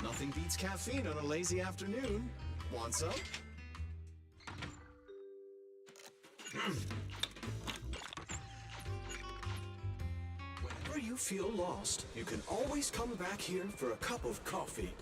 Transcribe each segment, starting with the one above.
Nothing beats caffeine on a lazy afternoon. Want some? Whenever you feel lost, you can always come back here for a cup of coffee.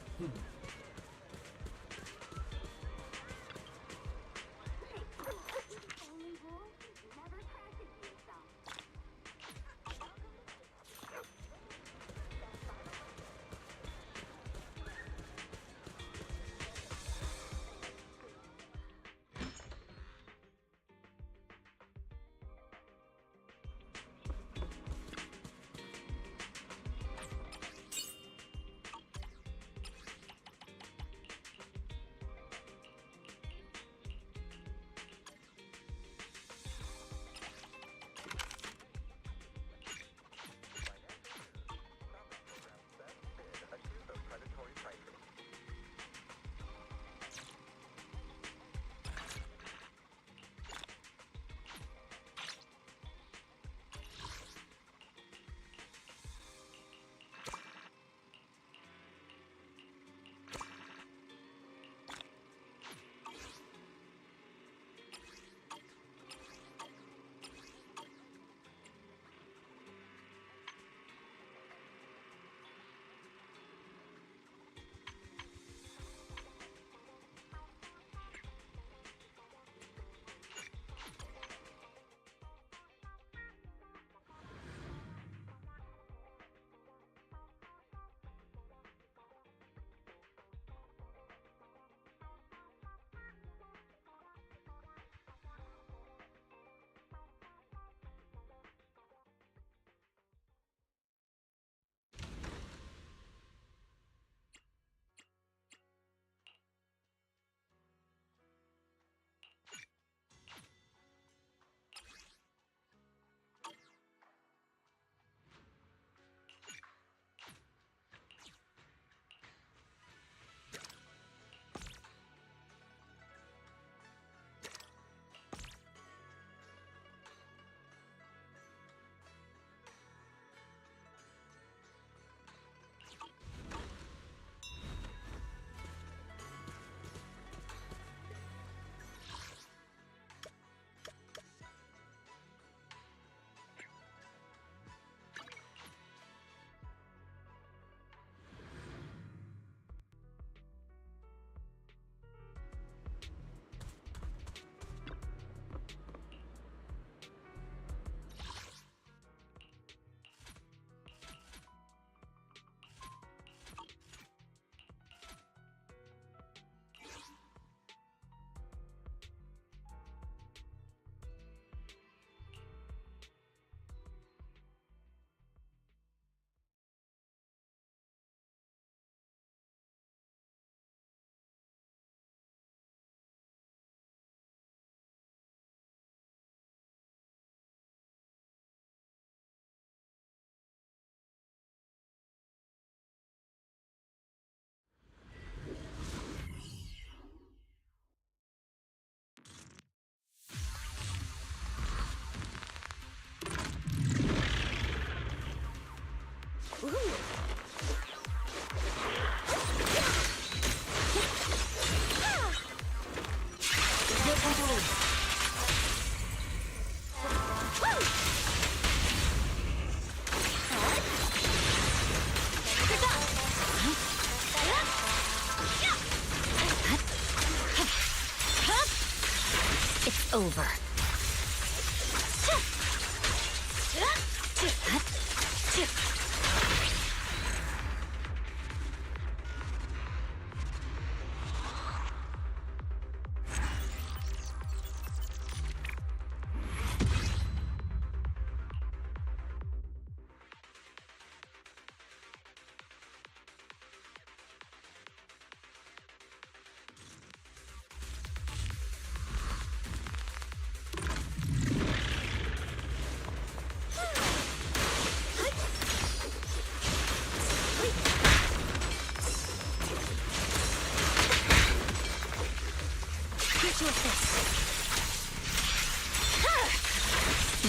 Over.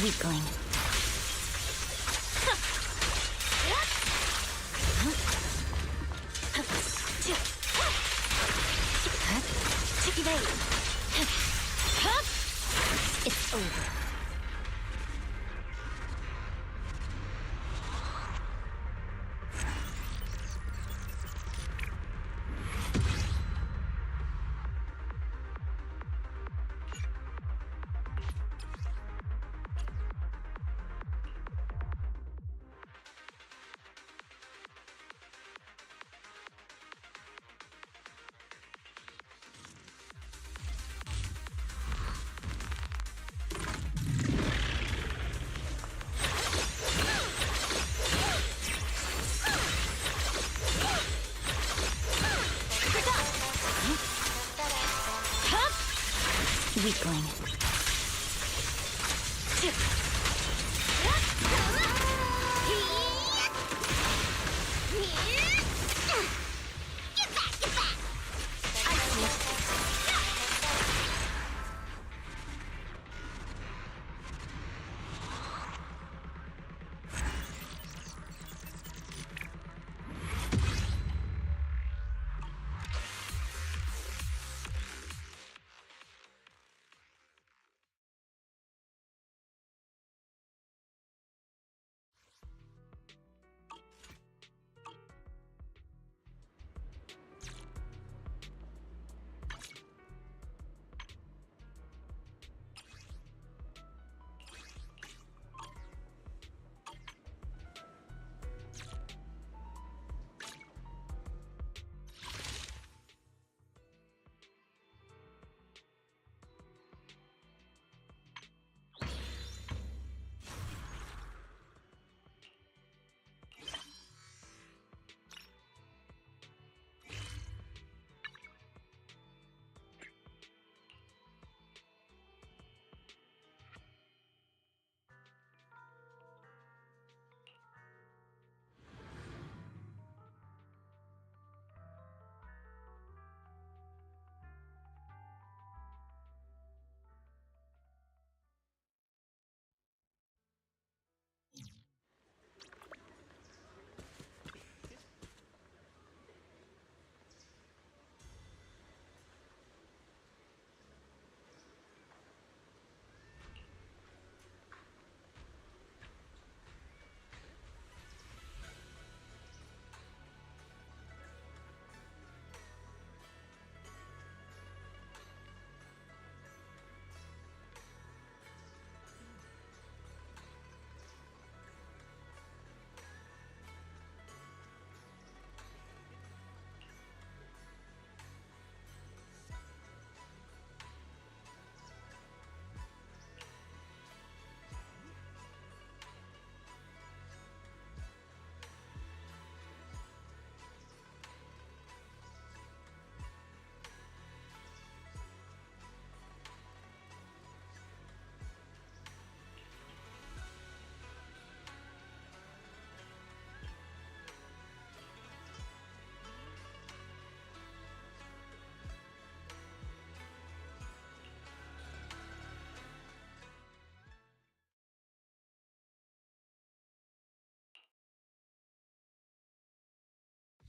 Weakling. ready. It's over. Weakling.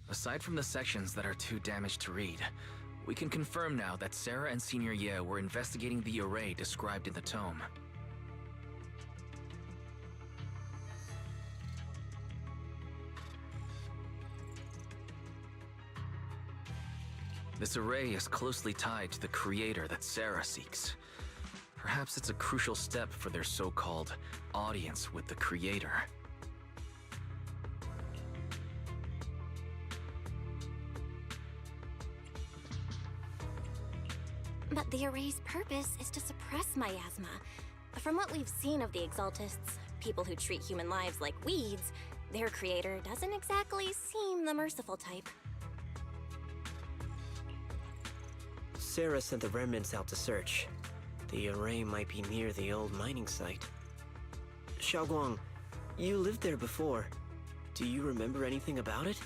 Aside from the sections that are too damaged to read, we can confirm now that Sarah and Senior Ye were investigating the array described in the tome. This array is closely tied to the creator that Sarah seeks. Perhaps it's a crucial step for their so-called audience with the creator. But the array's purpose is to suppress miasma. From what we've seen of the Exaltists, people who treat human lives like weeds, their creator doesn't exactly seem the merciful type. Sarah sent the remnants out to search. The array might be near the old mining site. Xiaoguang, you lived there before. Do you remember anything about it?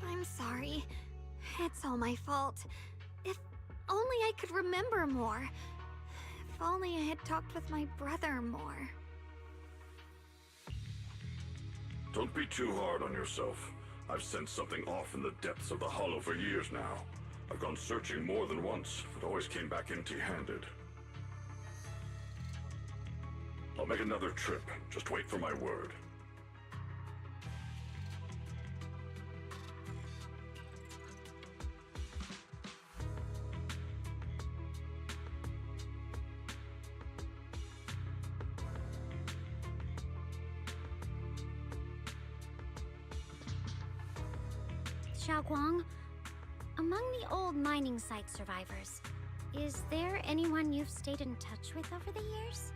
I'm I'm sorry. It's all my fault. If only I could remember more. If only I had talked with my brother more. Don't be too hard on yourself. I've sensed something off in the depths of the hollow for years now. I've gone searching more than once, but always came back empty-handed. I'll make another trip. Just wait for my word. Xiaoguang, among the old mining site survivors, is there anyone you've stayed in touch with over the years?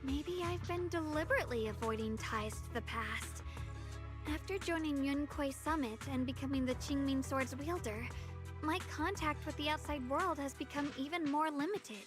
Maybe I've been deliberately avoiding ties to the past. After joining Yunkuei Summit and becoming the Qingming Sword's wielder, my contact with the outside world has become even more limited.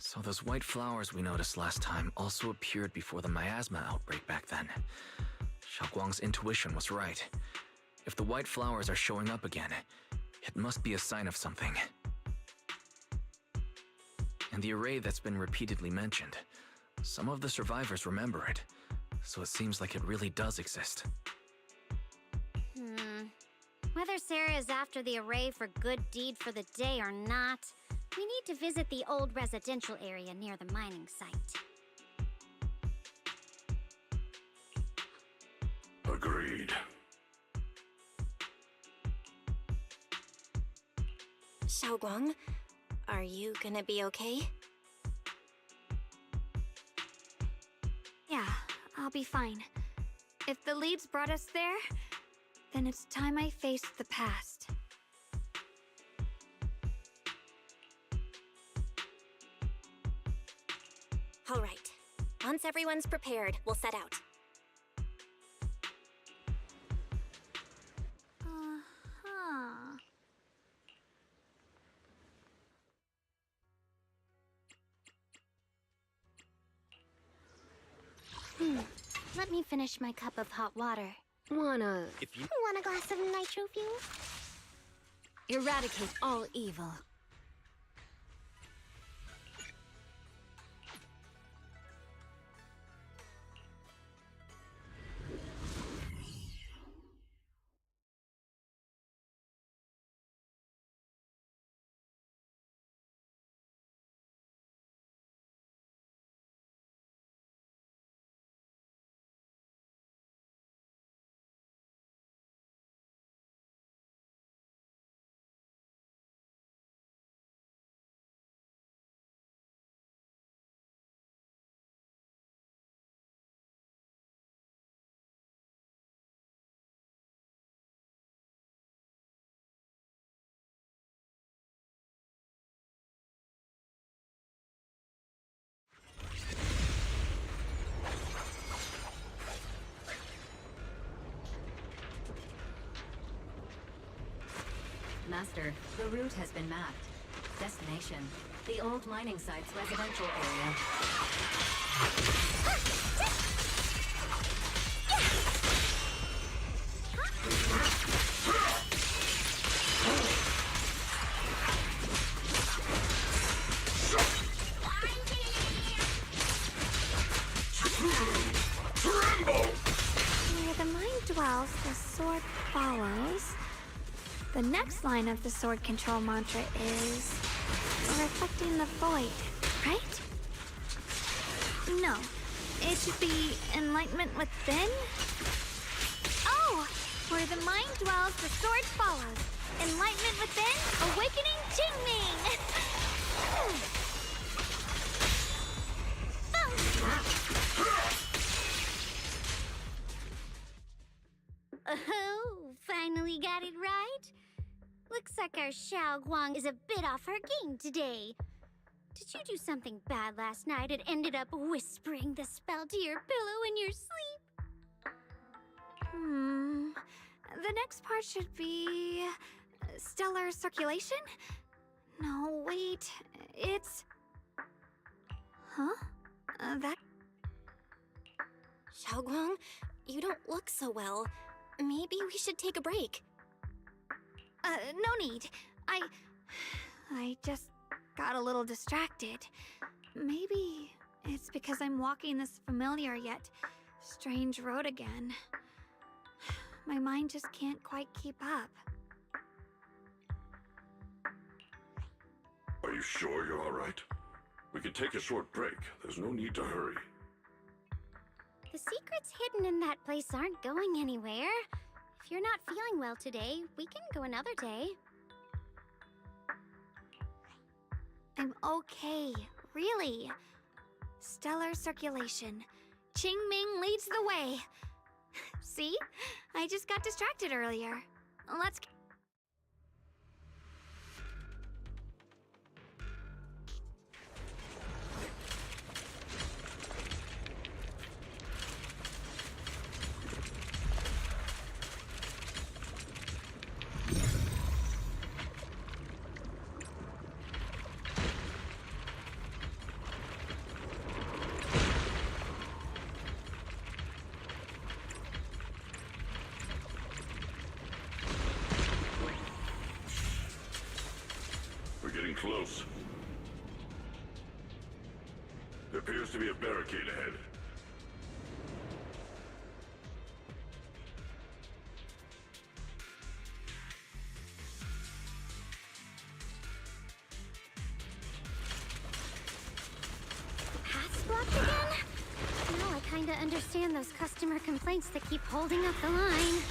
So those white flowers we noticed last time also appeared before the miasma outbreak back then. Xiaoguang's intuition was right. If the white flowers are showing up again, it must be a sign of something. And the array that's been repeatedly mentioned, some of the survivors remember it, so it seems like it really does exist. Whether Sarah is after the array for good deed for the day or not, we need to visit the old residential area near the mining site. Agreed. Xiaoguang, are you gonna be okay? Yeah, I'll be fine. If the leads brought us there, then it's time I faced the past. All right. Once everyone's prepared, we'll set out. Uh-huh. Let me finish my cup of hot water. Want a Want a glass of nitro fuel? eradicate all evil. Master, the route has been mapped. Destination, the old mining site's residential area. Where the mind dwells, the sword follows. The next line of the sword control mantra is reflecting the void, right? No, it should be enlightenment within. Oh, where the mind dwells, the sword follows. Enlightenment within, awakening Jingming. Oh, finally got it right. Looks like our Xiaoguang is a bit off her game today. Did you do something bad last night and ended up whispering the spell to your pillow in your sleep? The next part should be stellar circulation? No, wait. It's... Huh? That... Xiaoguang, you don't look so well. Maybe we should take a break. No need. I just got a little distracted. Maybe it's because I'm walking this familiar yet strange road again. My mind just can't quite keep up. Are you sure you're all right? We can take a short break. There's no need to hurry. The secrets hidden in that place aren't going anywhere. If you're not feeling well today, we can go another day. I'm okay, really. Stellar circulation. Qingming leads the way. See? I just got distracted earlier. Let's... close. There appears to be a barricade ahead. Path's blocked again? Now I kinda understand those customer complaints that keep holding up the line.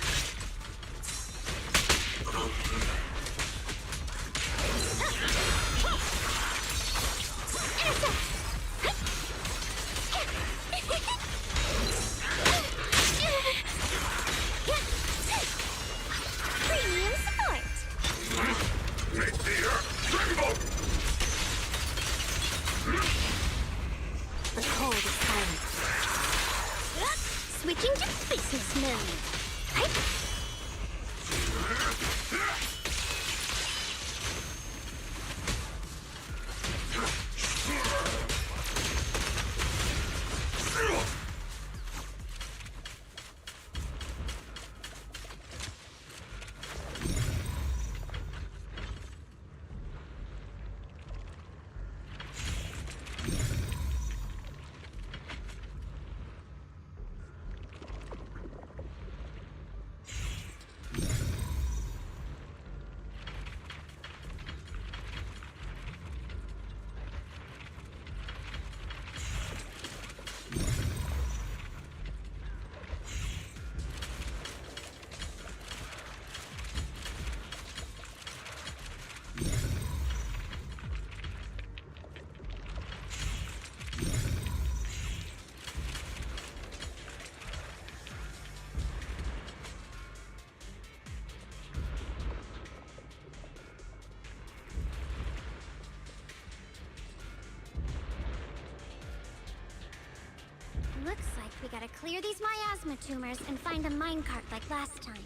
Premium support! Make the earth tremble! The cold is silent. Switching to business mode. Looks like we gotta clear these miasma tumors and find a minecart like last time.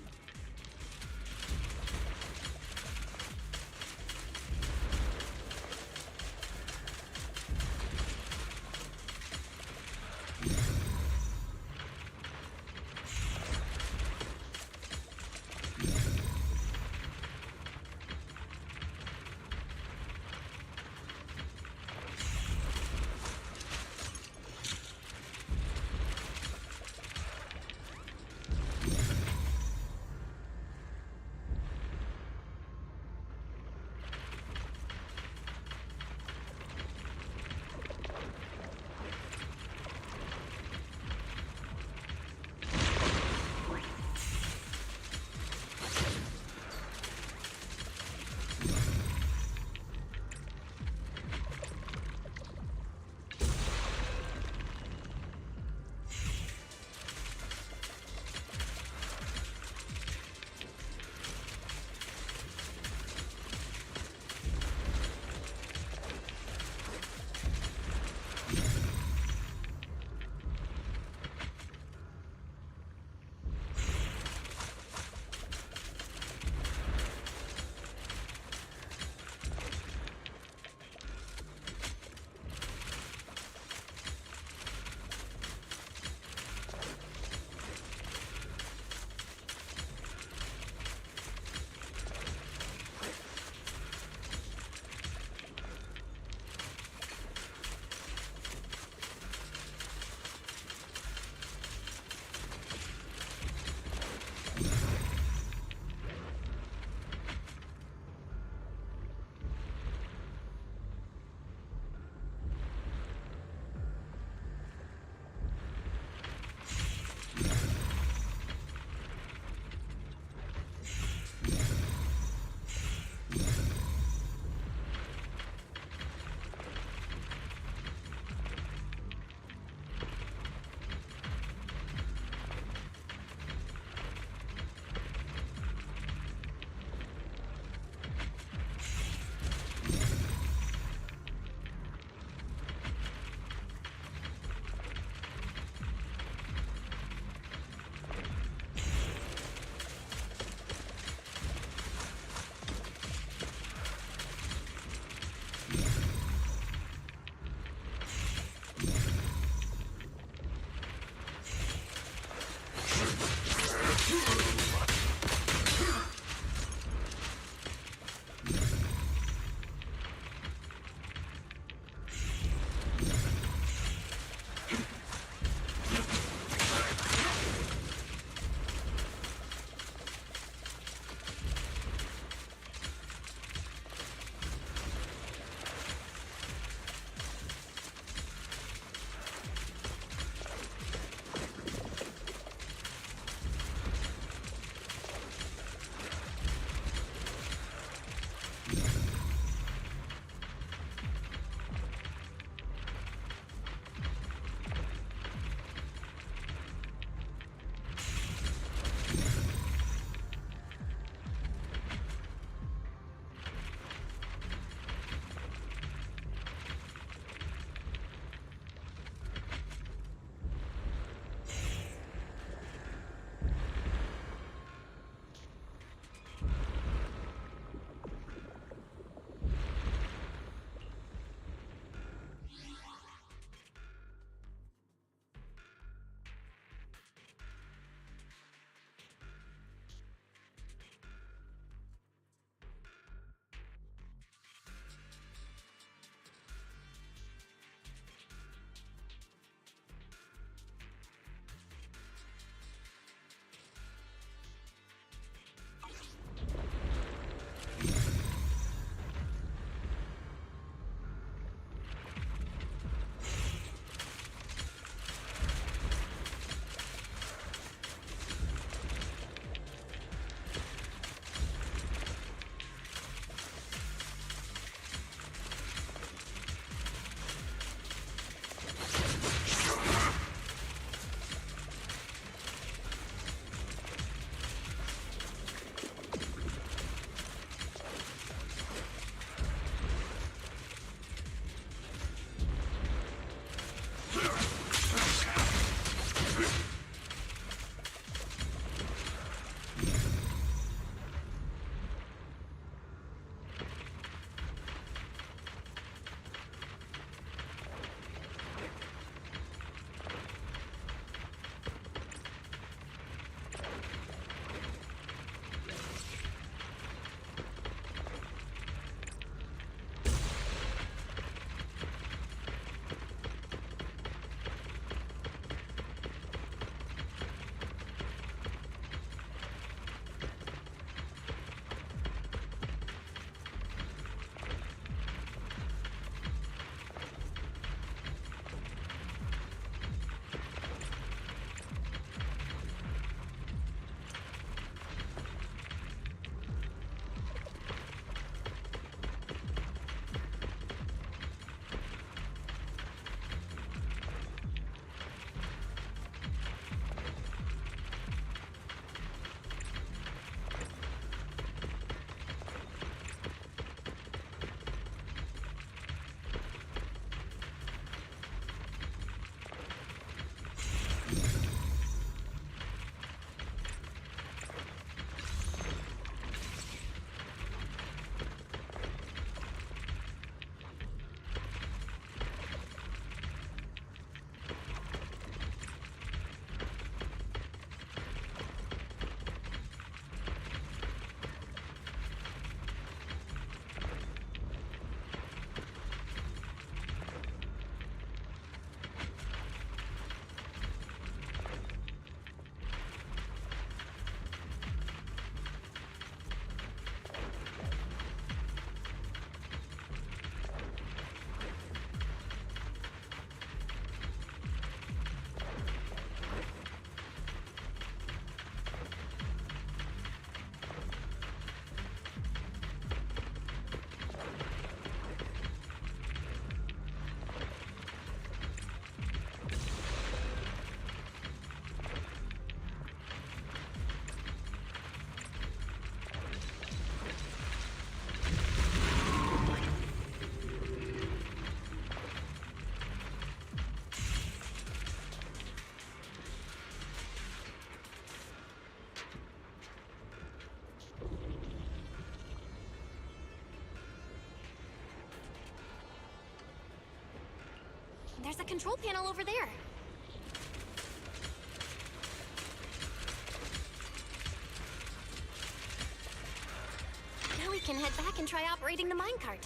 that control panel over there. Now we can head back and try operating the minecart.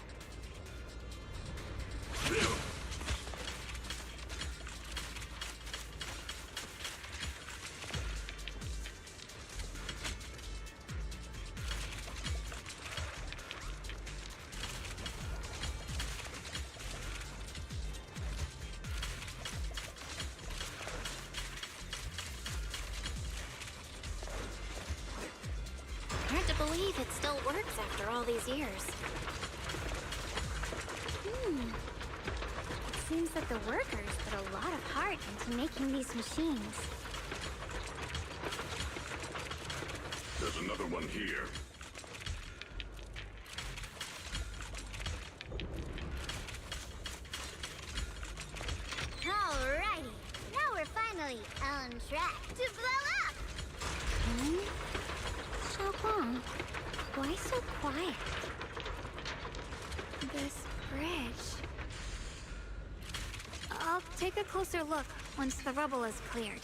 Hard to believe it still works after all these years. It seems that the workers put a lot of heart into making these machines. There's another one here. Alrighty, now we're finally on track to blow up! Xiaoguang, why so quiet? This bridge. I'll take a closer look once the rubble is cleared.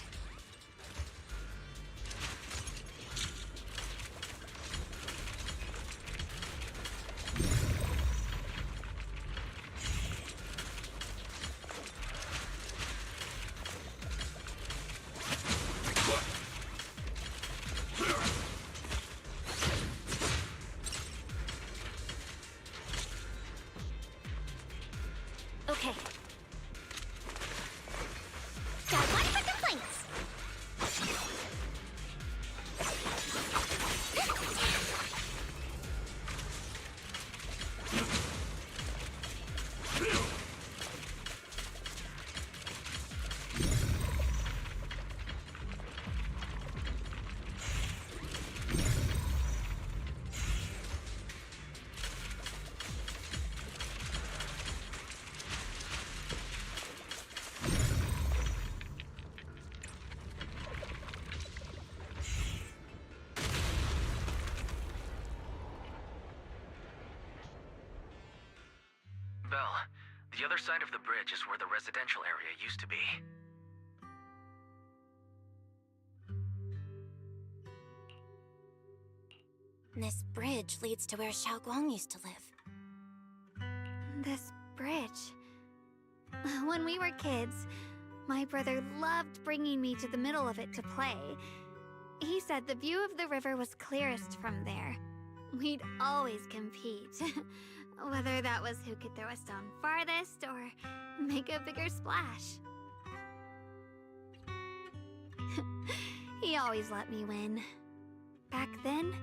Okay. Got one for complaints. Belle, the other side of the bridge is where the residential area used to be. This bridge leads to where Xiaoguang used to live. This bridge. When we were kids, my brother loved bringing me to the middle of it to play. He said the view of the river was clearest from there. We'd always compete. Whether that was who could throw a stone farthest or make a bigger splash. He always let me win. Back then,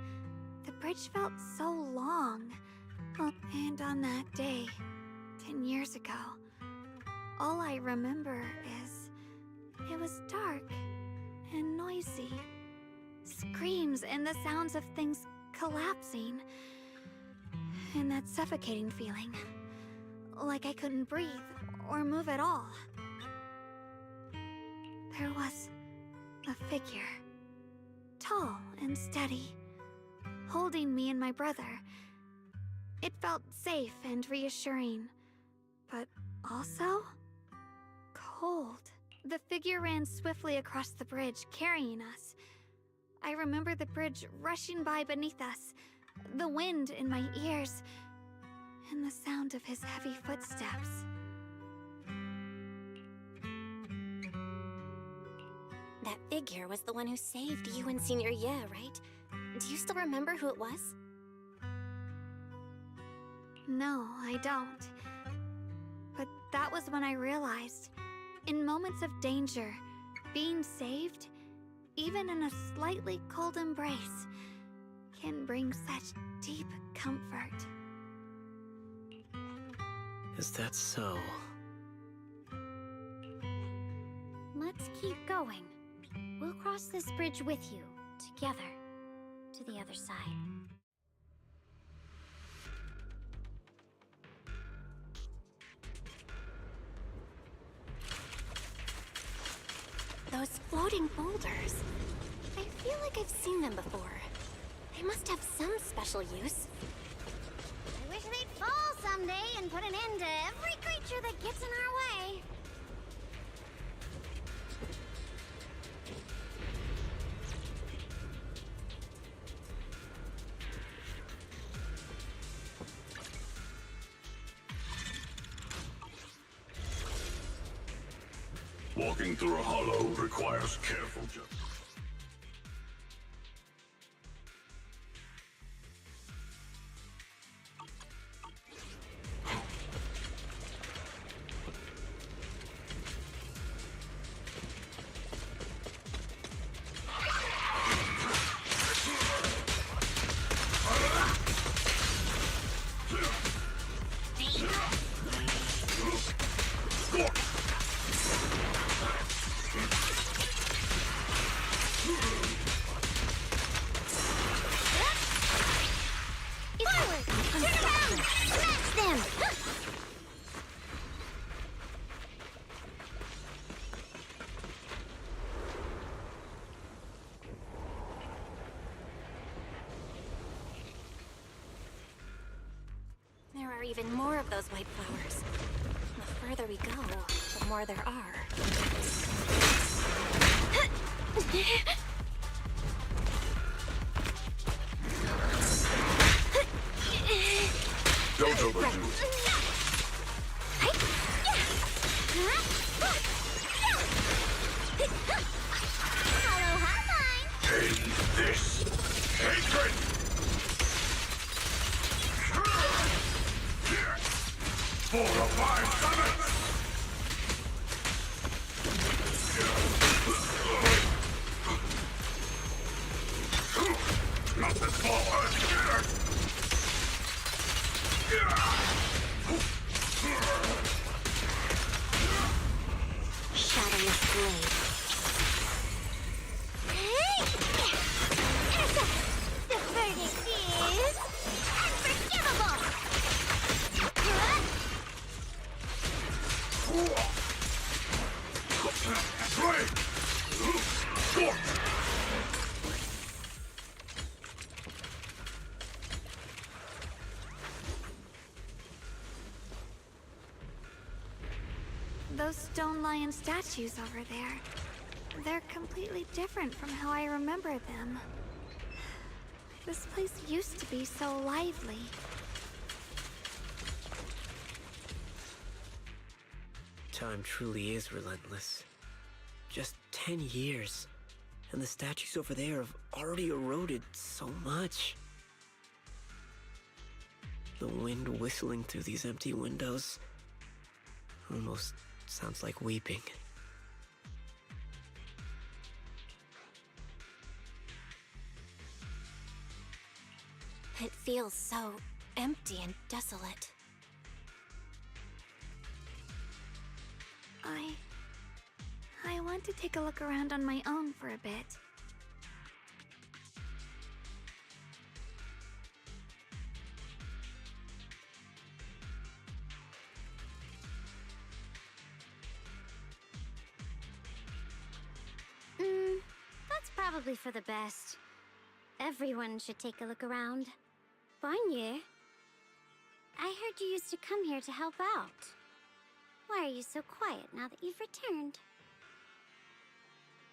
the bridge felt so long. And on that day, 10 years ago, all I remember is it was dark and noisy. Screams and the sounds of things collapsing. And that suffocating feeling. Like I couldn't breathe or move at all. There was a figure. Tall and steady. Holding me and my brother. It felt safe and reassuring. But also cold. The figure ran swiftly across the bridge, carrying us. I remember the bridge rushing by beneath us. The wind in my ears, and the sound of his heavy footsteps. That figure was the one who saved you in senior year, right? Do you still remember who it was? No, I don't. But that was when I realized, in moments of danger, being saved, even in a slightly cold embrace, can bring such deep comfort. Is that so? Let's keep going. We'll cross this bridge with you, together, to the other side. Those floating boulders. I feel like I've seen them before. They must have some special use. I wish they'd fall someday and put an end to every creature that gets in our way. Walking through a hollow requires careful judgment. There are even more of those white flowers. The further we go, the more there are. Don't overdo it. End this hatred! Four of five summons! Nothing forward here! Shadowless blade. The verdict is unforgivable! Those stone lion statues over there. They're completely different from how I remember them. This place used to be so lively. Time truly is relentless. Just 10 years, and the statues over there have already eroded so much. The wind whistling through these empty windows almost sounds like weeping. It feels so empty and desolate. I want to take a look around on my own for a bit. That's probably for the best. Everyone should take a look around. Bonye, I heard you used to come here to help out. Why are you so quiet now that you've returned?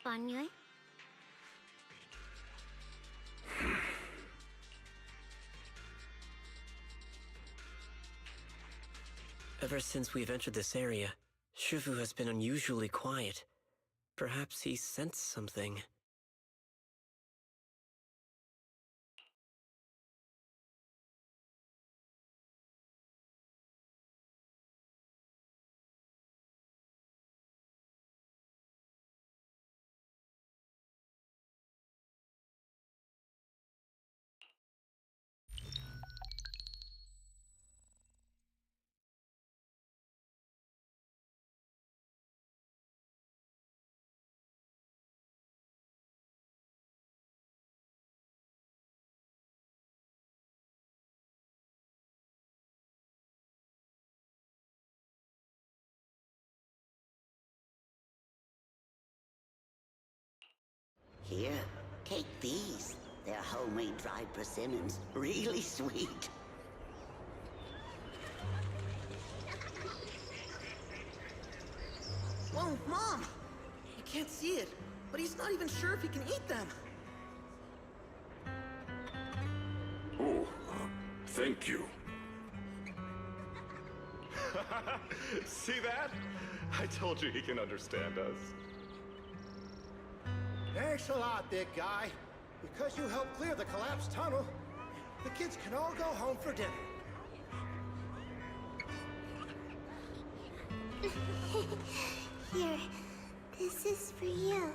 Bonye? Ever since we've entered this area, Shifu has been unusually quiet. Perhaps he sensed something. Here, take these. They're homemade dried persimmons. Really sweet. Whoa, Mom! You can't see it, but he's not even sure if he can eat them. Oh, thank you. See that? I told you he can understand us. Thanks a lot, big guy. Because you helped clear the collapsed tunnel, the kids can all go home for dinner. Here, this is for you.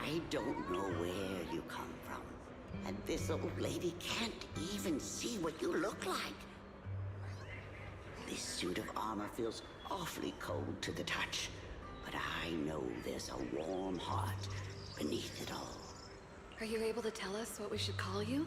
I don't know where you come from. And this old lady can't even see what you look like. This suit of armor feels awfully cold to the touch. But I know there's a warm heart beneath it all. Are you able to tell us what we should call you?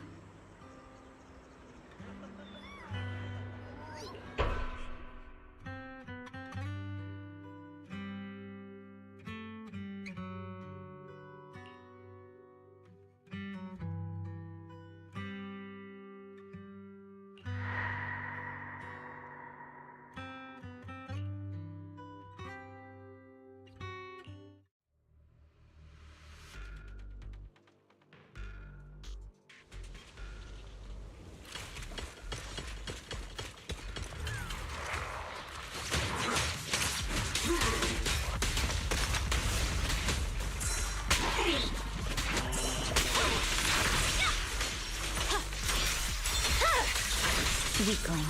Weakling.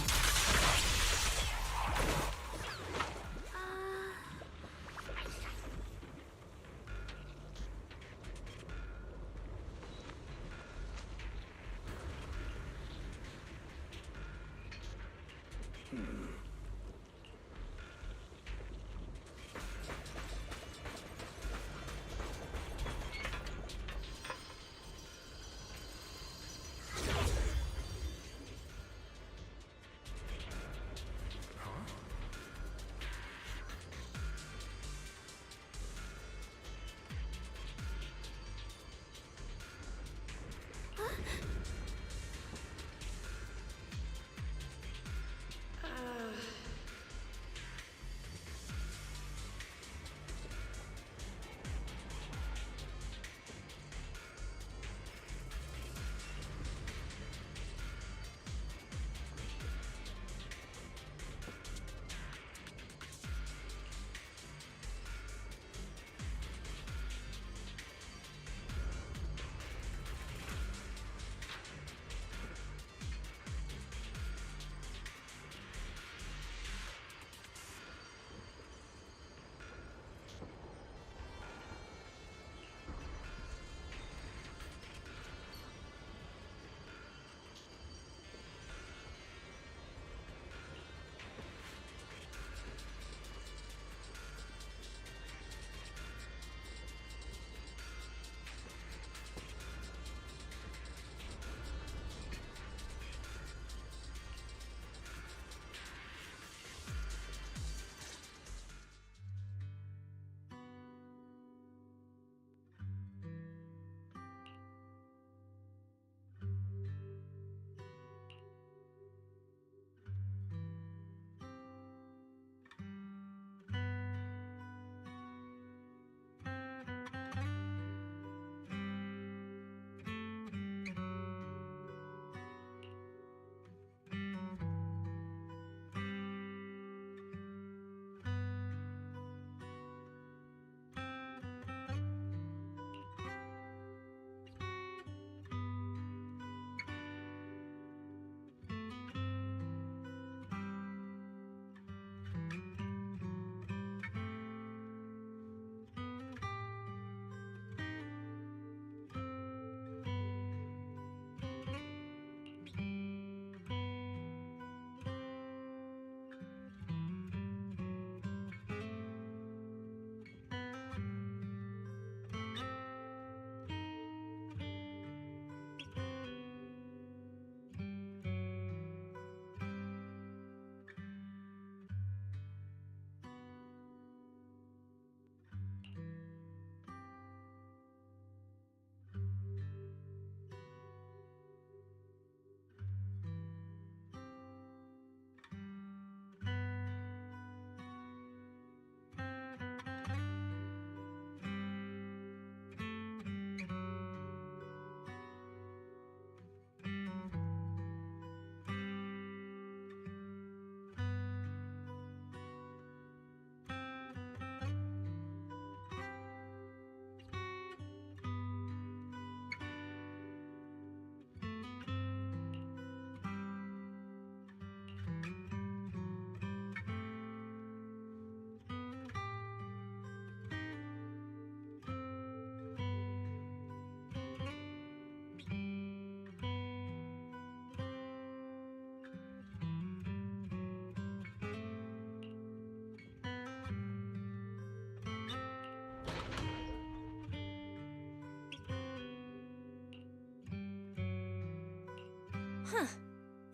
Huh.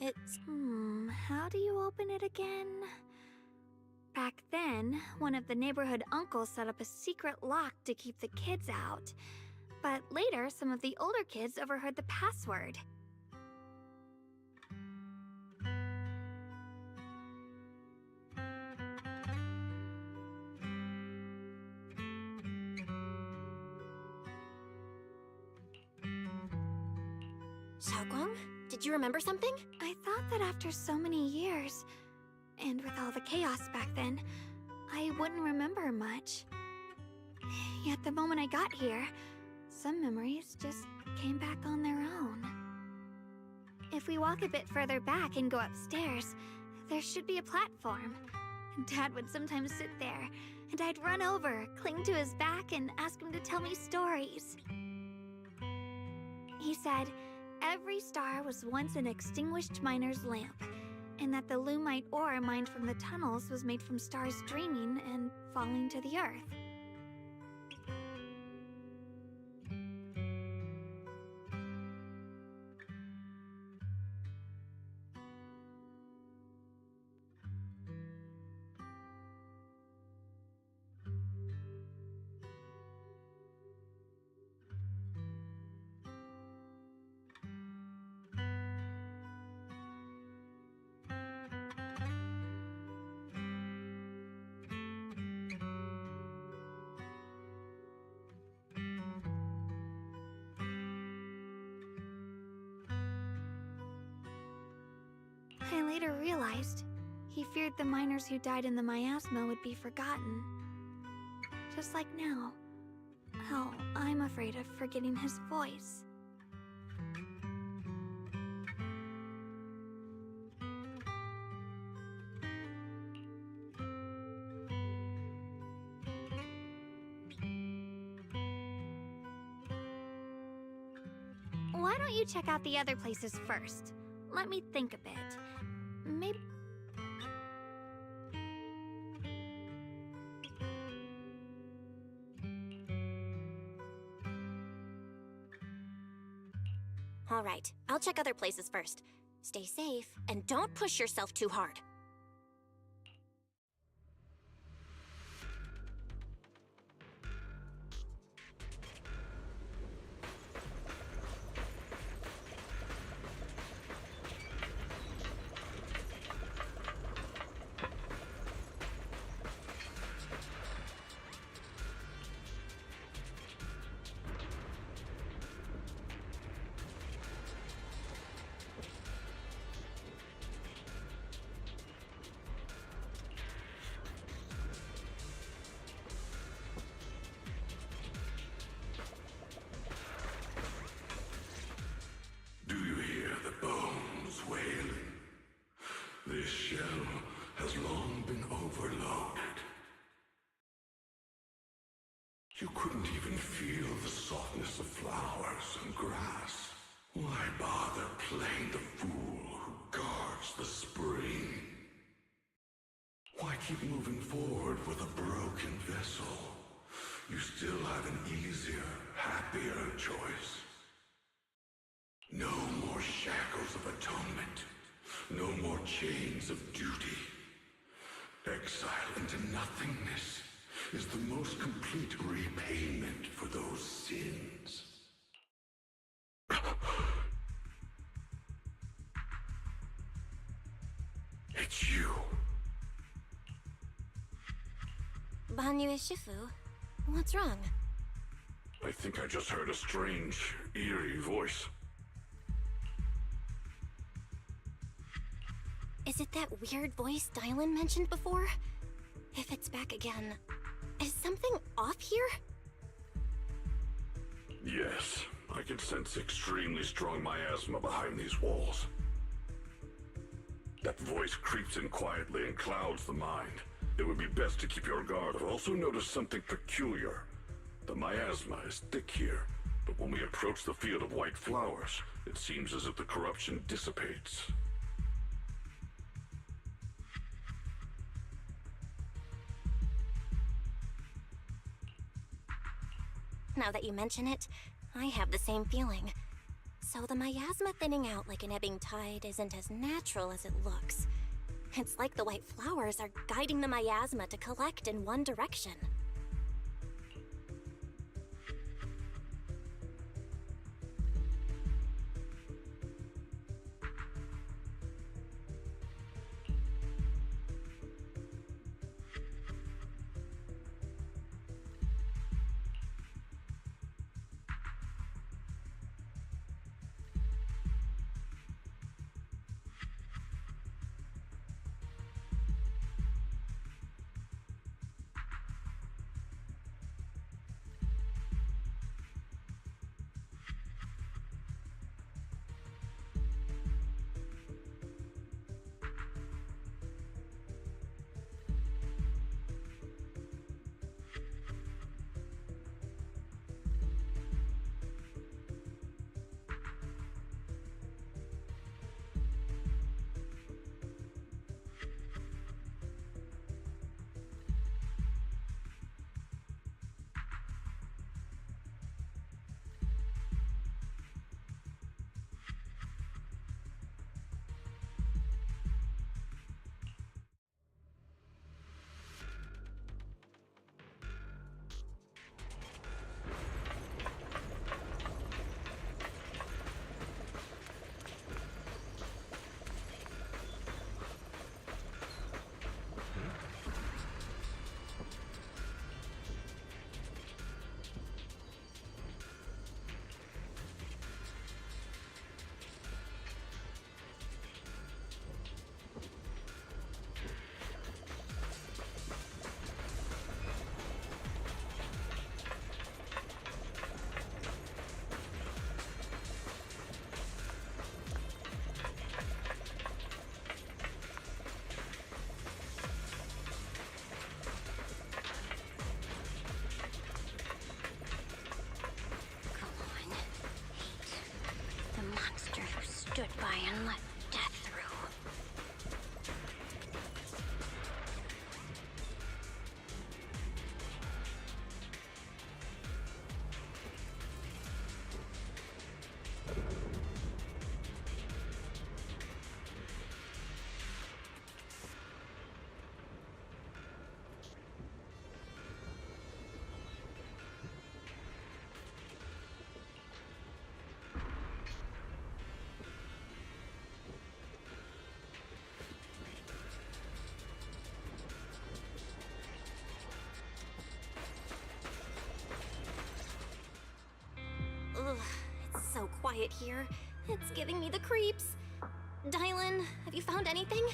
It's... How do you open it again? Back then, one of the neighborhood uncles set up a secret lock to keep the kids out. But later, some of the older kids overheard the password. Xiaoguang, did you remember something? I thought that after so many years, and with all the chaos back then, I wouldn't remember much. Yet the moment I got here, some memories just came back on their own. If we walk a bit further back and go upstairs, there should be a platform. Dad would sometimes sit there, and I'd run over, cling to his back, and ask him to tell me stories. He said every star was once an extinguished miner's lamp, and that the lumite ore mined from the tunnels was made from stars dreaming and falling to the earth. I later realized he feared the miners who died in the miasma would be forgotten. Just like now, how I'm afraid of forgetting his voice. Why don't you check out the other places first? Let me think a bit. Maybe... All right, I'll check other places first. Stay safe, and don't push yourself too hard. This shell has long been overloaded. You couldn't even feel the softness of flowers and grass. Why bother playing the fool who guards the spring? Why keep moving forward with a broken vessel? You still have an easier, happier choice. No more shackles of atonement. No more chains of duty. Exile into nothingness is the most complete repayment for those sins. It's you. Banyue Shifu, what's wrong? I think I just heard a strange, eerie voice. Is it that weird voice Dylan mentioned before? If it's back again, is something off here? Yes, I can sense extremely strong miasma behind these walls. That voice creeps in quietly and clouds the mind. It would be best to keep your guard. I've also noticed something peculiar. The miasma is thick here, but when we approach the field of white flowers, it seems as if the corruption dissipates. Now that you mention it, I have the same feeling. So the miasma thinning out like an ebbing tide isn't as natural as it looks. It's like the white flowers are guiding the miasma to collect in one direction. Stood by and let death through. Ugh, it's so quiet here. It's giving me the creeps. Dylan, have you found anything?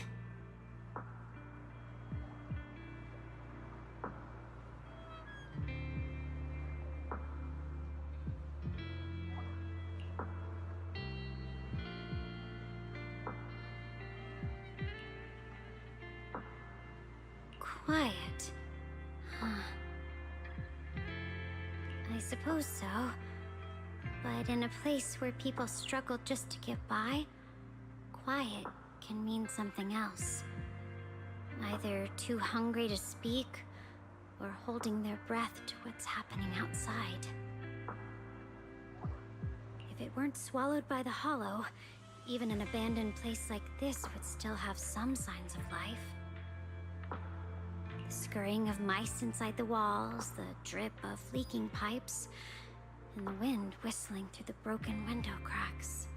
Quiet. Huh. I suppose so. But in a place where people struggle just to get by, quiet can mean something else. Either too hungry to speak, or holding their breath to what's happening outside. If it weren't swallowed by the hollow, even an abandoned place like this would still have some signs of life. The scurrying of mice inside the walls, the drip of leaking pipes, and the wind whistling through the broken window cracks.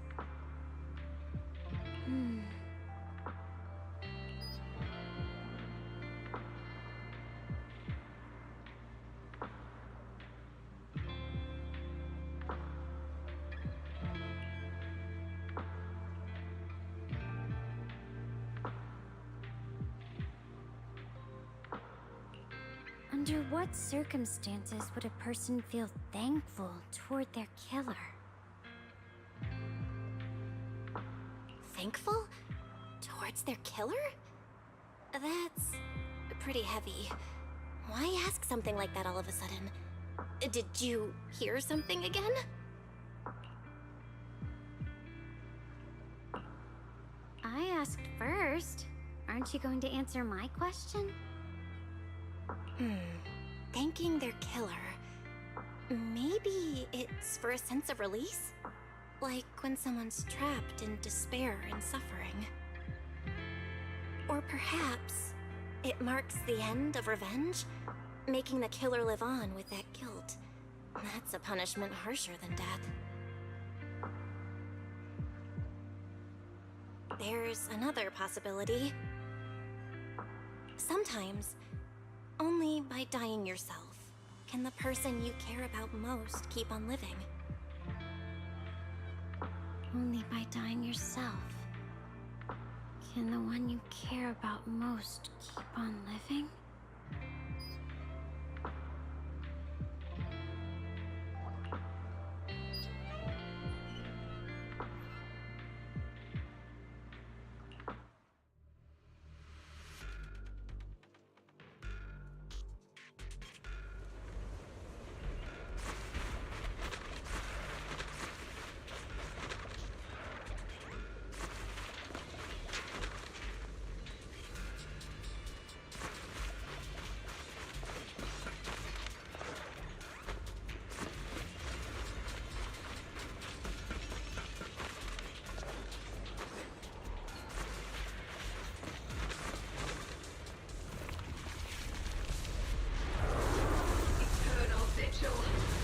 Under what circumstances would a person feel thankful toward their killer? Thankful? Towards their killer? That's pretty heavy. Why ask something like that all of a sudden? Did you hear something again? I asked first. Aren't you going to answer my question? Thanking their killer. Maybe it's for a sense of release? Like when someone's trapped in despair and suffering. Or perhaps it marks the end of revenge, making the killer live on with that guilt. That's a punishment harsher than death. There's another possibility. Sometimes, only by dying yourself can the person you care about most keep on living. Only by dying yourself can the one you care about most keep on living?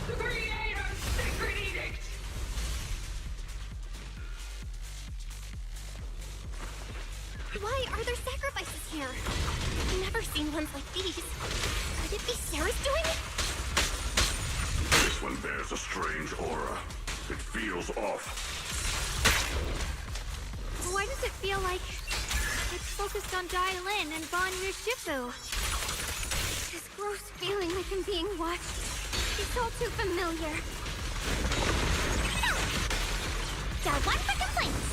The Creator's sacred edict! Why are there sacrifices here? I've never seen ones like these. Could it be Sarah's doing? This one bears a strange aura. It feels off. Why does it feel like it's focused on Dailin and Ban Shifu? This gross feeling like I'm being watched. It's all too familiar. Got one for complaints.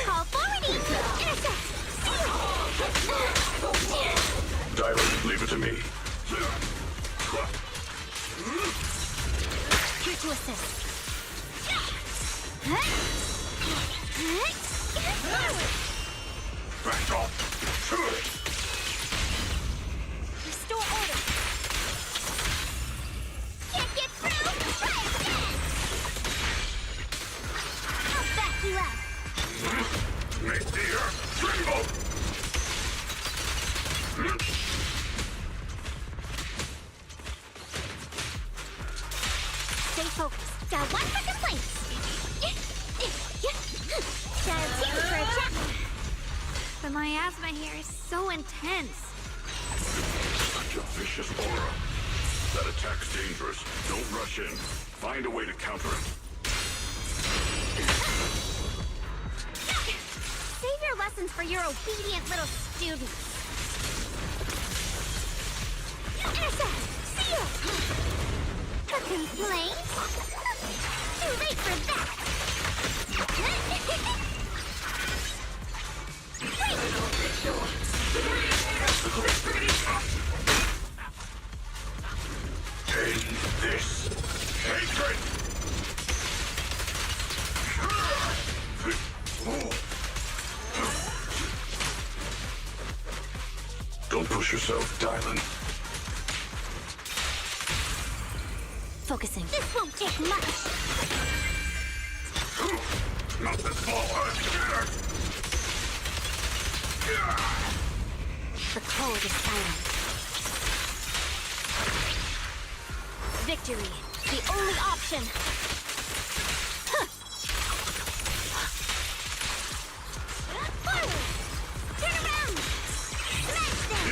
Call forwarding! Intercept! Dylan, leave it to me. Here to assist. Back off. Restore order. Can't get through? Try again! I'll back you up. Make the earth tremble. Stay focused. Got one for complaints. Got a team for a chat. The miasma here is so intense. Such a vicious aura. That attack's dangerous. Don't rush in. Find a way to counter it. Save your lessons for your obedient little students. Intercept! Seal! A complaint? Too late for that! End this hatred! Don't push yourself, Dylan. Focusing. This won't take much. Not this small earth. The code is silent. Victory, the only option. Forward! Turn around! Smash them!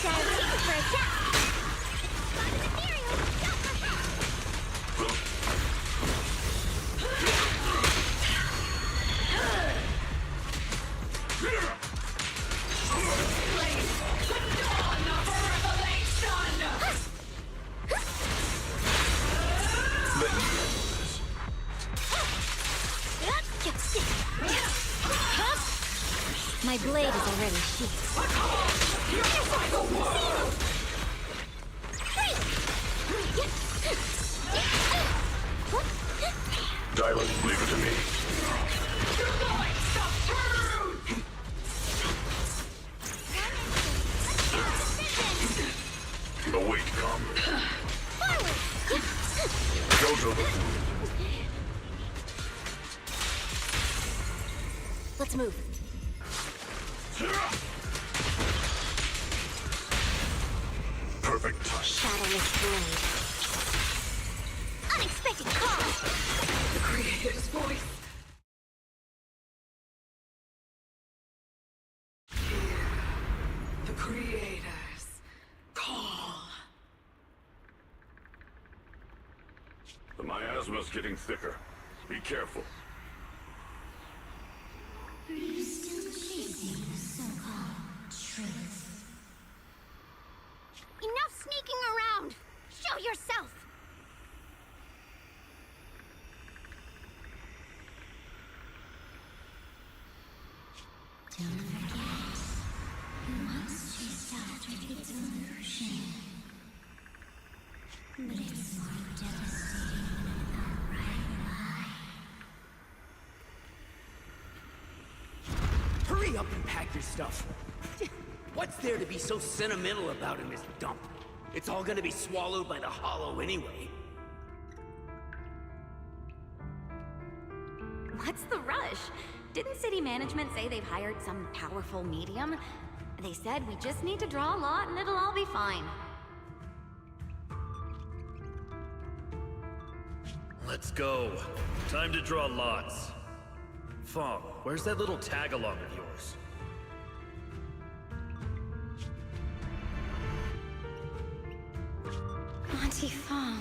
Got a team for a chat. Spotted material. Go for that. My blade is already sheathed. Dylan, leave it to me. Await combat. Go to the Let's move. perfect touch. Shadowless blade. Unexpected call! The creator's voice. The creator's call. The miasma's getting thicker. Be careful. Are you still chasing the so-called truth? Enough sneaking around! Show yourself! Don't forget, you once chased after the illusion. But it's more devastating than an outright lie. Hurry up and pack your stuff. What's there to be so sentimental about in this dump? It's all gonna be swallowed by the hollow anyway. What's the rush? Didn't city management say they've hired some powerful medium? They said we just need to draw a lot and it'll all be fine. Let's go. Time to draw lots. Fong, where's that little tag-along of yours? Auntie Fong.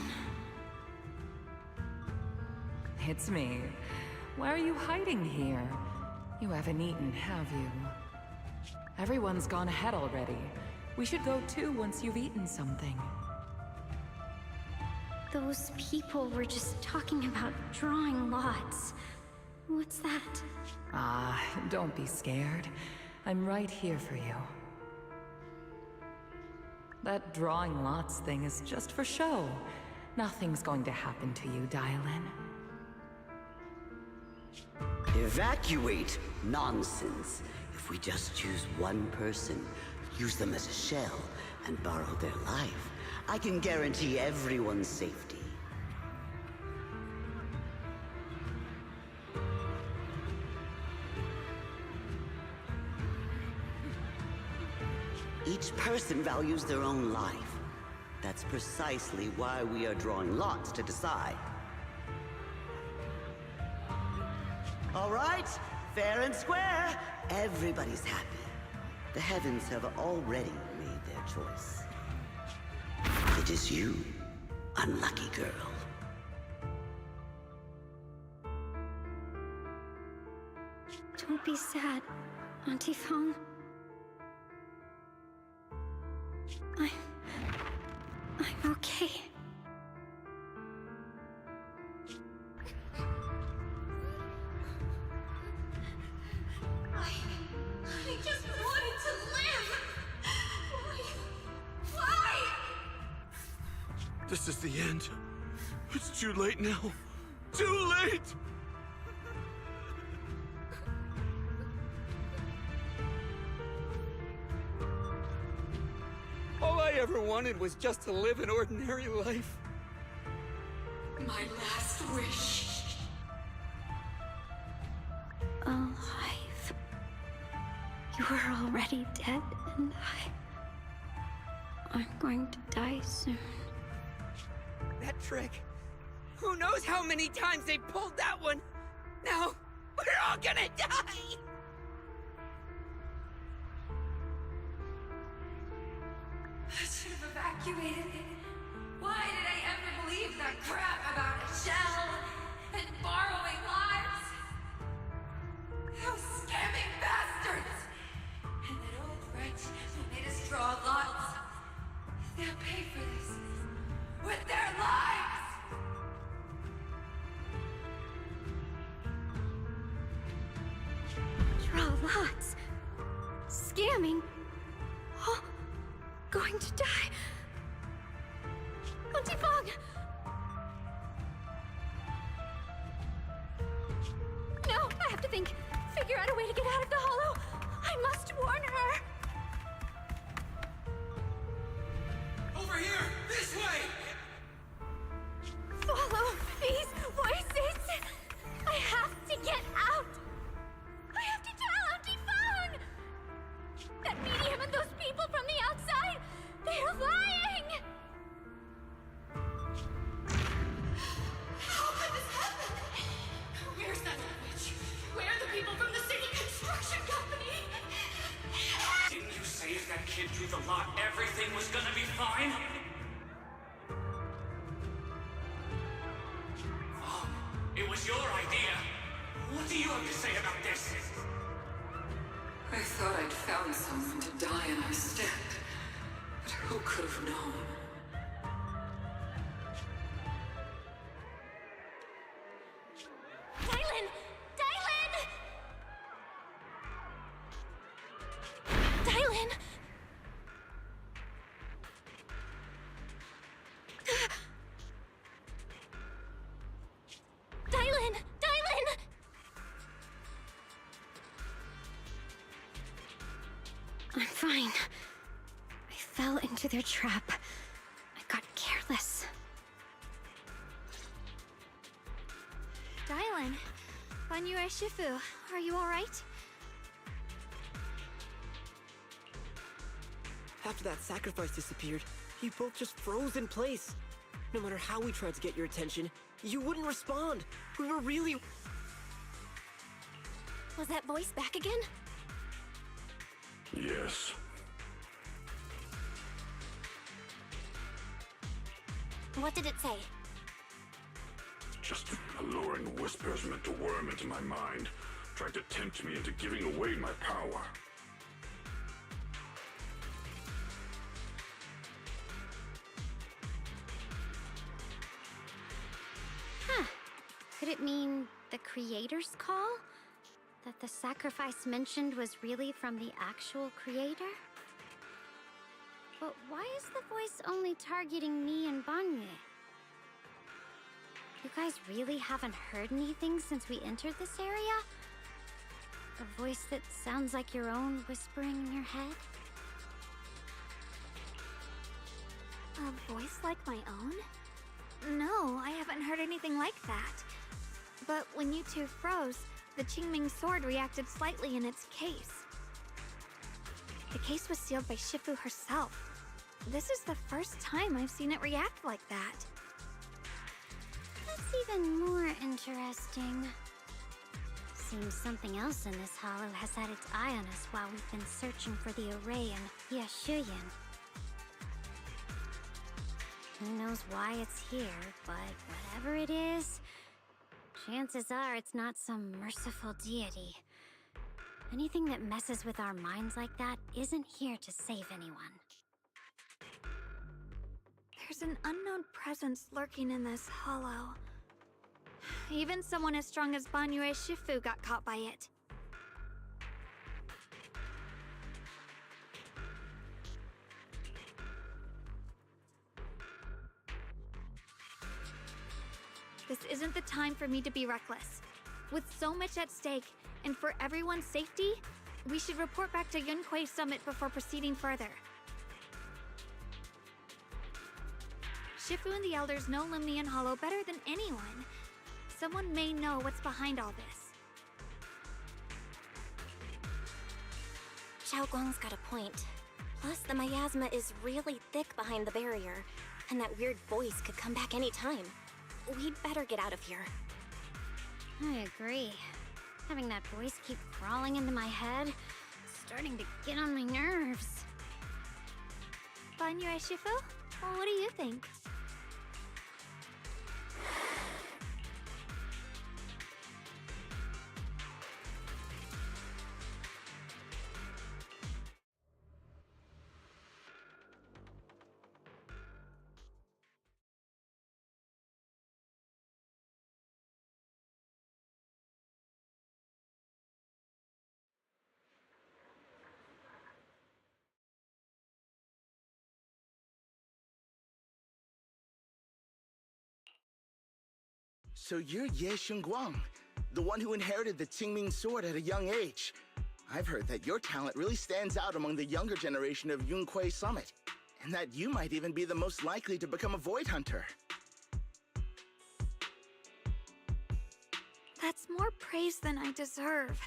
It's me. Why are you hiding here? You haven't eaten, have you? Everyone's gone ahead already. We should go too once you've eaten something. Those people were just talking about drawing lots. What's that? Ah, don't be scared. I'm right here for you. That drawing lots thing is just for show. Nothing's going to happen to you, Dylan. Evacuate? Nonsense. If we just choose one person, use them as a shell, and borrow their life, I can guarantee everyone's safety. Each person values their own life. That's precisely why we are drawing lots to decide. All right, fair and square. Everybody's happy. The heavens have already made their choice. It is you, unlucky girl. Don't be sad, Auntie Fong. I'm okay. I just wanted to live! Why? This is the end. It's too late now. Too late! All I ever wanted was just to live an ordinary life. My last wish. Alive. You were already dead, and I'm going to die soon. That trick. Who knows how many times they pulled that one? Now, we're all gonna die! I should have evacuated. Why did I ever believe that crap about a shell and borrowing lives? Those scamming bastards! And that old wretch who made us draw lots. They'll pay for this with their lives! Draw lots? scamming. Oh, going to die. Fang! No, I have to think. Figure out a way to get out of the hollow. I must warn her. Over here! This way! Follow these voices. I have to get out. I have to tell Auntie Fang. That medium and those people from the outside, they're lying. How could this happen? Where's that witch? Where are the people from the city construction company? Didn't you say if that kid drew the lot, everything was gonna be fine? Oh, it was your idea. What do you have to say about this? I thought I'd found someone to die in our stead, but who could have known? Dylan! Dylan! Dylan! Dylan! Dylan! I'm fine. I fell into their trap. I got careless. Dylan, Banyue Shifu, are you alright? After that sacrifice disappeared, you both just froze in place. No matter how we tried to get your attention, you wouldn't respond. We were really... Was that voice back again? Yes. What did it say? Just alluring whispers meant to worm into my mind, trying to tempt me into giving away my power. Huh. Could it mean the creator's call? That the sacrifice mentioned was really from the actual creator? But why is the voice only targeting me and Banyue? You guys really haven't heard anything since we entered this area? A voice that sounds like your own whispering in your head? A voice like my own? No, I haven't heard anything like that. But when you two froze, the Qingming sword reacted slightly in its case. The case was sealed by Shifu herself. This is the first time I've seen it react like that. That's even more interesting. Seems something else in this hollow has had its eye on us while we've been searching for the array in Yashuyan. Who knows why it's here, but whatever it is, chances are it's not some merciful deity. Anything that messes with our minds like that isn't here to save anyone. There's an unknown presence lurking in this hollow. Even someone as strong as Banyue Shifu got caught by it. This isn't the time for me to be reckless. With so much at stake, and for everyone's safety, we should report back to Yunquei Summit before proceeding further. Shifu and the elders know Limnian Hollow better than anyone. Someone may know what's behind all this. Xiaoguang's got a point. Plus, the miasma is really thick behind the barrier, and that weird voice could come back any time. We'd better get out of here. I agree. Having that voice keep crawling into my head, starting to get on my nerves. Banyue Shifu, what do you think? So you're Ye Xingguang, the one who inherited the Qingming sword at a young age. I've heard that your talent really stands out among the younger generation of Yunquay Summit, and that you might even be the most likely to become a Void Hunter. That's more praise than I deserve.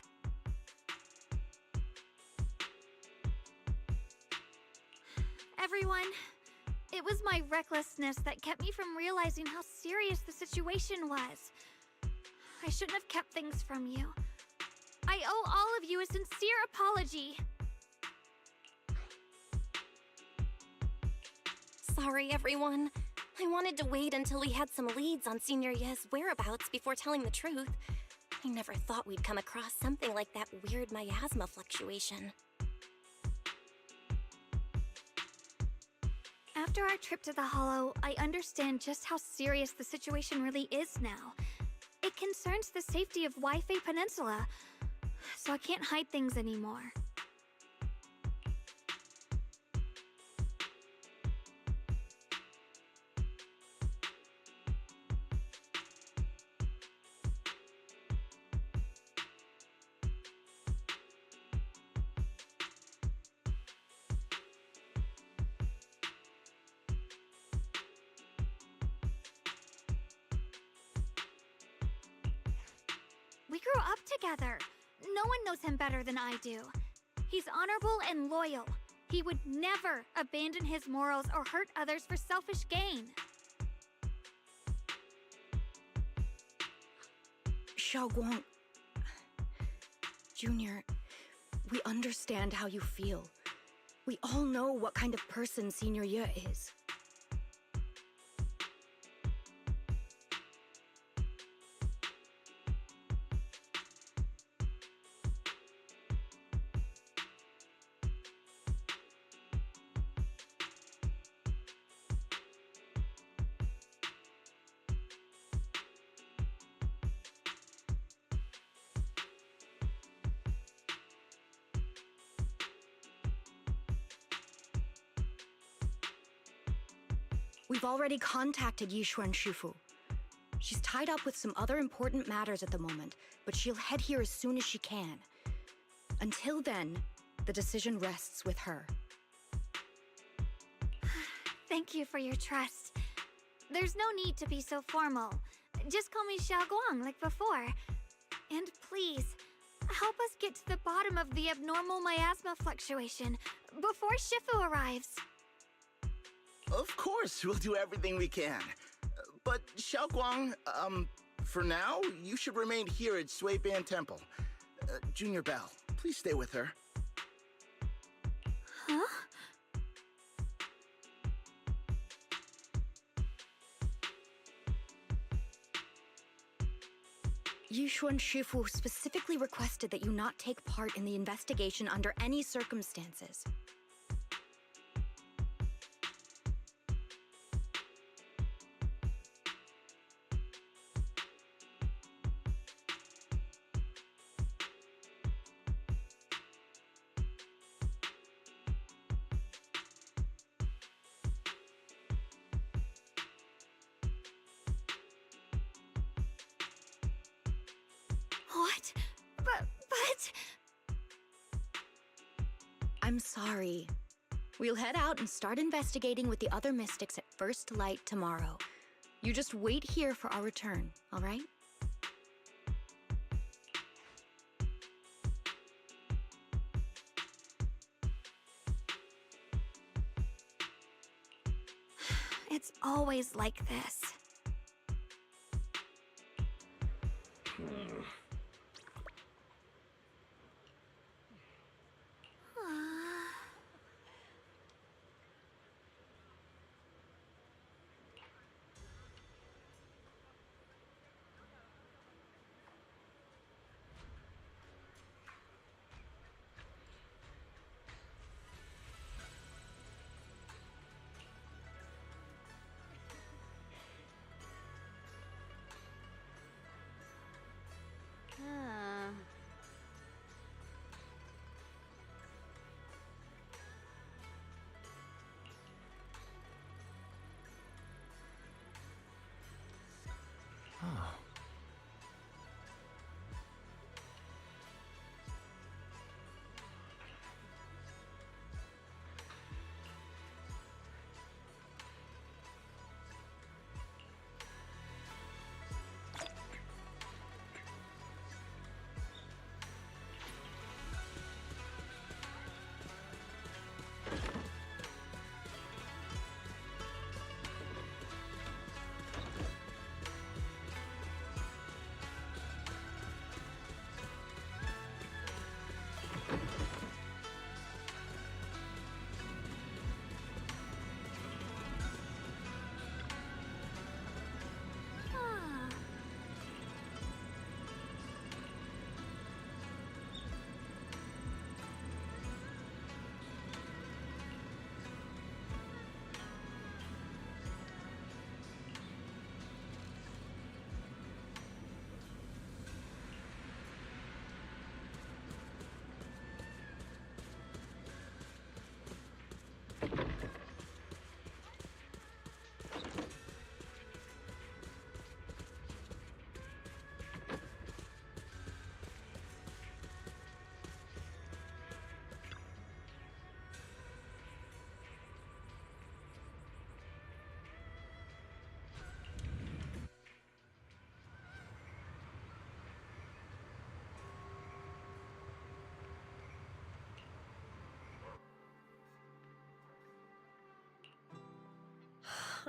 Everyone, it was my recklessness that kept me from realizing how serious the situation was. I shouldn't have kept things from you. I owe all of you a sincere apology. Sorry, everyone. I wanted to wait until we had some leads on Senior Ye's whereabouts before telling the truth. I never thought we'd come across something like that weird miasma fluctuation. After our trip to the Hollow, I understand just how serious the situation really is now. It concerns the safety of Waifei Peninsula, so I can't hide things anymore. We grew up together. No one knows him better than I do. He's honorable and loyal. He would never abandon his morals or hurt others for selfish gain. Xiaoguang... Junior, we understand how you feel. We all know what kind of person Senior Ye is. We've already contacted Yishuan Shifu. She's tied up with some other important matters at the moment, but she'll head here as soon as she can. Until then, the decision rests with her. Thank you for your trust. There's no need to be so formal. Just call me Xiaoguang like before. And please, help us get to the bottom of the abnormal miasma fluctuation before Shifu arrives. Of course, we'll do everything we can. But Xiaoguang, for now, you should remain here at Suiban Temple. Junior Bell, please stay with her. Huh? Yishuan Shifu specifically requested that you not take part in the investigation under any circumstances. What? But... I'm sorry. We'll head out and start investigating with the other mystics at first light tomorrow. You just wait here for our return, all right? It's always like this.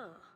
Huh.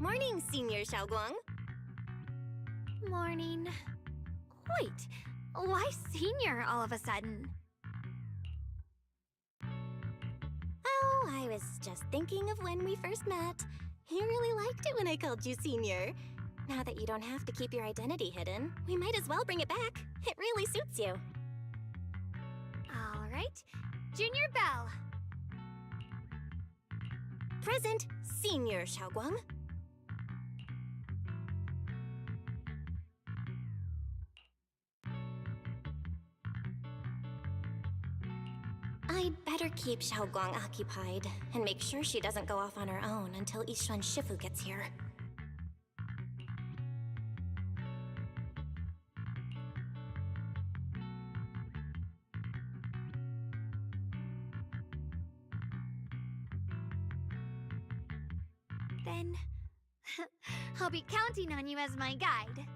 Morning, Senior Xiaoguang. Morning. Wait, why senior all of a sudden? Oh, I was just thinking of when we first met. You really liked it when I called you Senior. Now that you don't have to keep your identity hidden, we might as well bring it back. It really suits you. All right. Junior Bell. Present, Senior Xiaoguang. I'd better keep Xiaoguang occupied and make sure she doesn't go off on her own until Yishuan Shifu gets here. Then I'll be counting on you as my guide.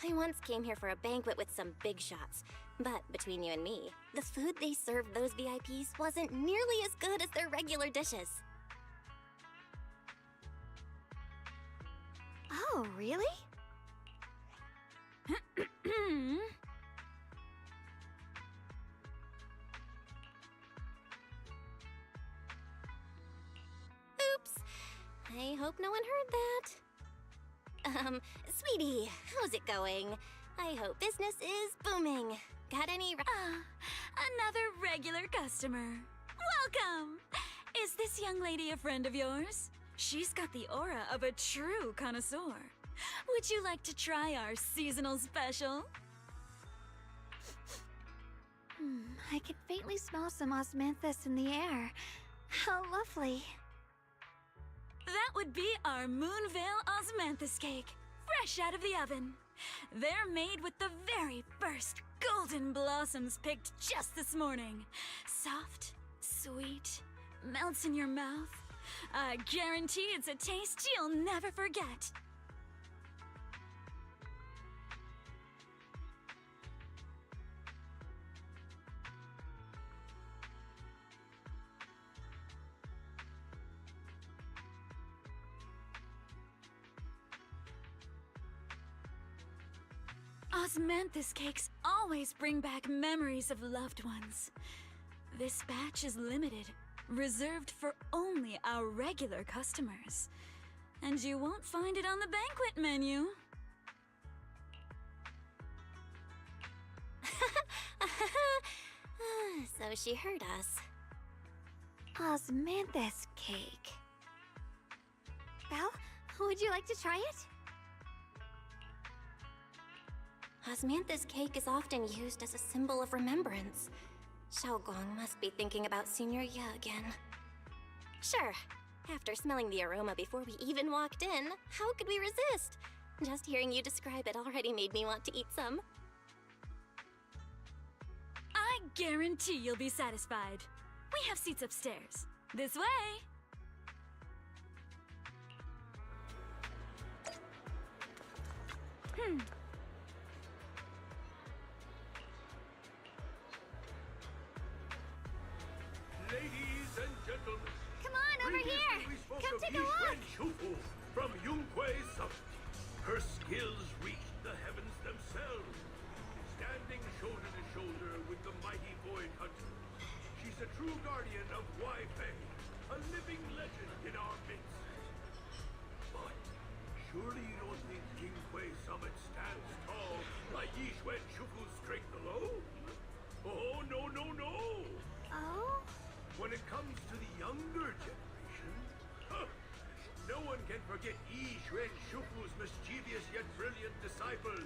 I once came here for a banquet with some big shots, but between you and me, the food they served those VIPs wasn't nearly as good as their regular dishes. Oh, really? Oops. I hope no one heard that. Sweetie, how's it going? I hope business is booming. Got any Another regular customer. Welcome! Is this young lady a friend of yours? She's got the aura of a true connoisseur. Would you like to try our seasonal special? I can faintly smell some osmanthus in the air. How lovely. That would be our Moonveil Osmanthus cake, fresh out of the oven. They're made with the very first golden blossoms picked just this morning. Soft, sweet, melts in your mouth. I guarantee it's a taste you'll never forget. Osmanthus cakes always bring back memories of loved ones. This batch is limited, reserved for only our regular customers. And you won't find it on the banquet menu. So she heard us. Osmanthus cake. Belle, would you like to try it? Osmanthus cake is often used as a symbol of remembrance. Xiaoguang must be thinking about Senior Ye again. Sure. After smelling the aroma before we even walked in, how could we resist? Just hearing you describe it already made me want to eat some. I guarantee you'll be satisfied. We have seats upstairs. This way! Ladies and gentlemen, Come on, over here! Come take a look! Shufu from Yunquei Summit. Her skills reach the heavens themselves. Standing shoulder to shoulder with the mighty void hunters, she's a true guardian of Wei-Fei, a living legend in our midst. But surely you don't think Yunquei Summit stands tall by Yixuan Shufu's strength alone? Oh, no, no, no! Oh? When it comes to the younger generation, no one can forget Yi Xuan Shufu's mischievous yet brilliant disciple,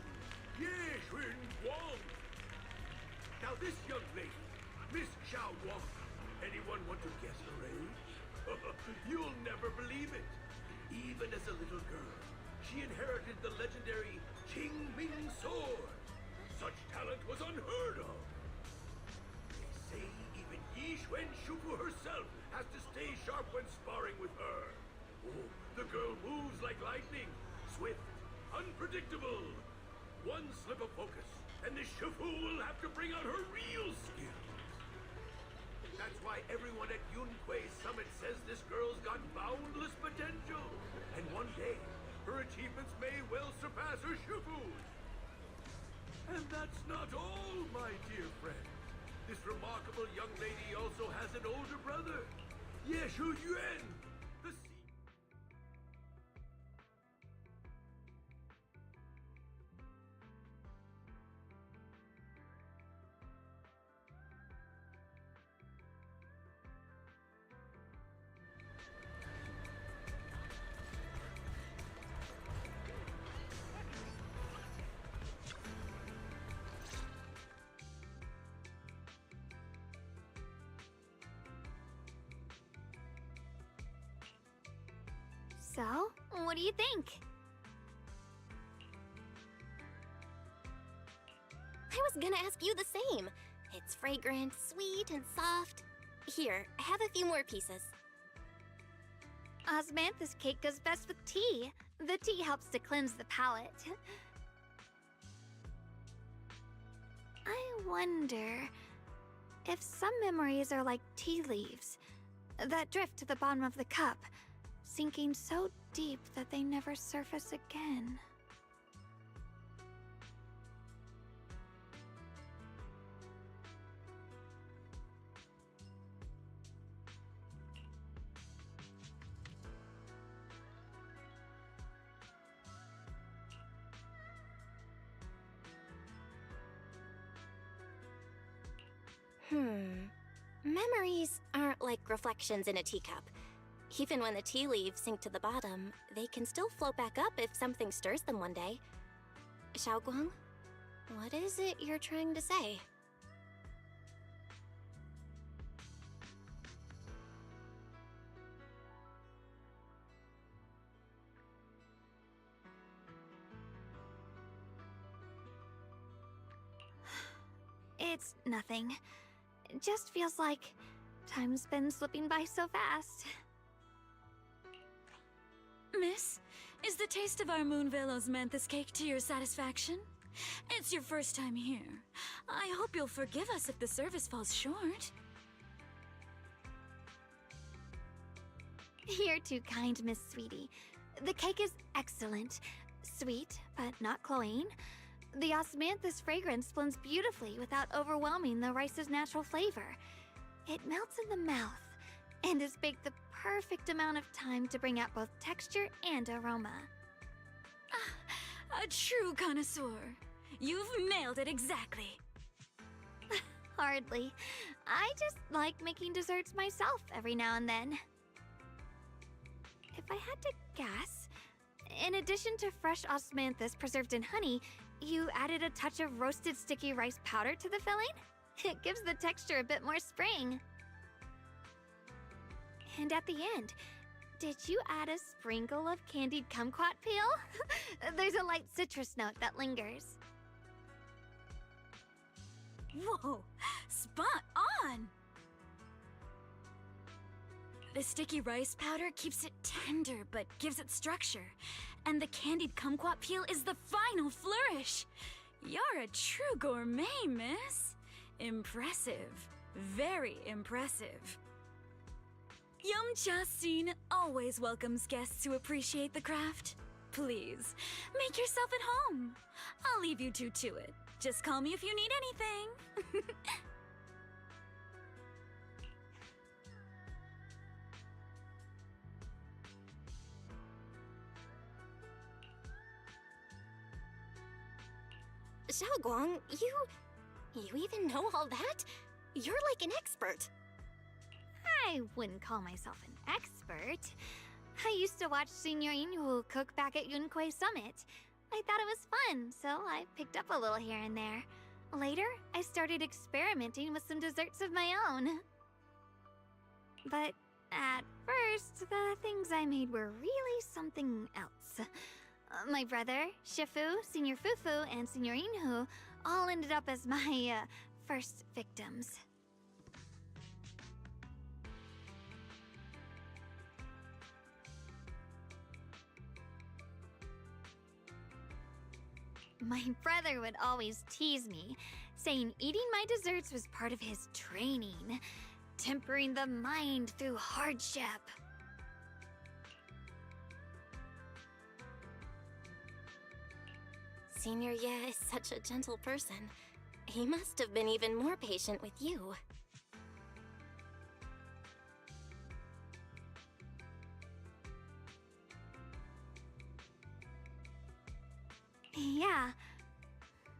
Ye Xuan Guang. Now this young lady, Miss Xiao Guang, anyone want to guess her age? You'll never believe it. Even as a little girl, she inherited the legendary Qingming sword. Such talent was unheard of. They say even Yi Xuan Shufu herself has to stay sharp when sparring with her. Oh, the girl moves like lightning, swift, unpredictable. One slip of focus, and the Shufu will have to bring out her real skills. That's why everyone at Yunquei Summit says this girl's got boundless potential. And one day, her achievements may well surpass her Shufu's. And that's not all, my dear friend. This remarkable young lady also has an older brother, Ye Shu Yuan. The So, what do you think? I was gonna ask you the same. It's fragrant, sweet, and soft. Here, have a few more pieces. Osmanthus cake goes best with tea. The tea helps to cleanse the palate. I wonder if some memories are like tea leaves that drift to the bottom of the cup, sinking so deep that they never surface again. Memories aren't like reflections in a teacup. Even when the tea leaves sink to the bottom, they can still float back up if something stirs them one day. Xiaoguang, what is it you're trying to say? It's nothing. It just feels like time's been slipping by so fast. Miss, is the taste of our Moonvale Osmanthus cake to your satisfaction? It's your first time here. I hope you'll forgive us if the service falls short. You're too kind, Miss Sweetie. The cake is excellent. Sweet, but not cloying. The osmanthus fragrance blends beautifully without overwhelming the rice's natural flavor. It melts in the mouth and is baked the perfect amount of time to bring out both texture and aroma. A true connoisseur. You've nailed it exactly. Hardly. I just like making desserts myself every now and then. If I had to guess, in addition to fresh osmanthus preserved in honey, You added a touch of roasted sticky rice powder to the filling? It gives the texture a bit more spring. And at the end, did you add a sprinkle of candied kumquat peel? There's a light citrus note that lingers. Whoa, spot on! The sticky rice powder keeps it tender but gives it structure. And the candied kumquat peel is the final flourish. You're a true gourmet, miss. Impressive. Very impressive. Yumcha Scene always welcomes guests who appreciate the craft. Please, make yourself at home. I'll leave you two to it. Just call me if you need anything. Xiaoguang, you even know all that? You're like an expert. I wouldn't call myself an expert. I used to watch Senior Inhu cook back at Yunquay Summit. I thought it was fun, so I picked up a little here and there. Later, I started experimenting with some desserts of my own. But at first, the things I made were really something else. My brother, Shifu, Senior Fufu, and Senior Inhu all ended up as my first victims. My brother would always tease me, saying eating my desserts was part of his training, tempering the mind through hardship. Senior Ye is such a gentle person. He must have been even more patient with you. Yeah,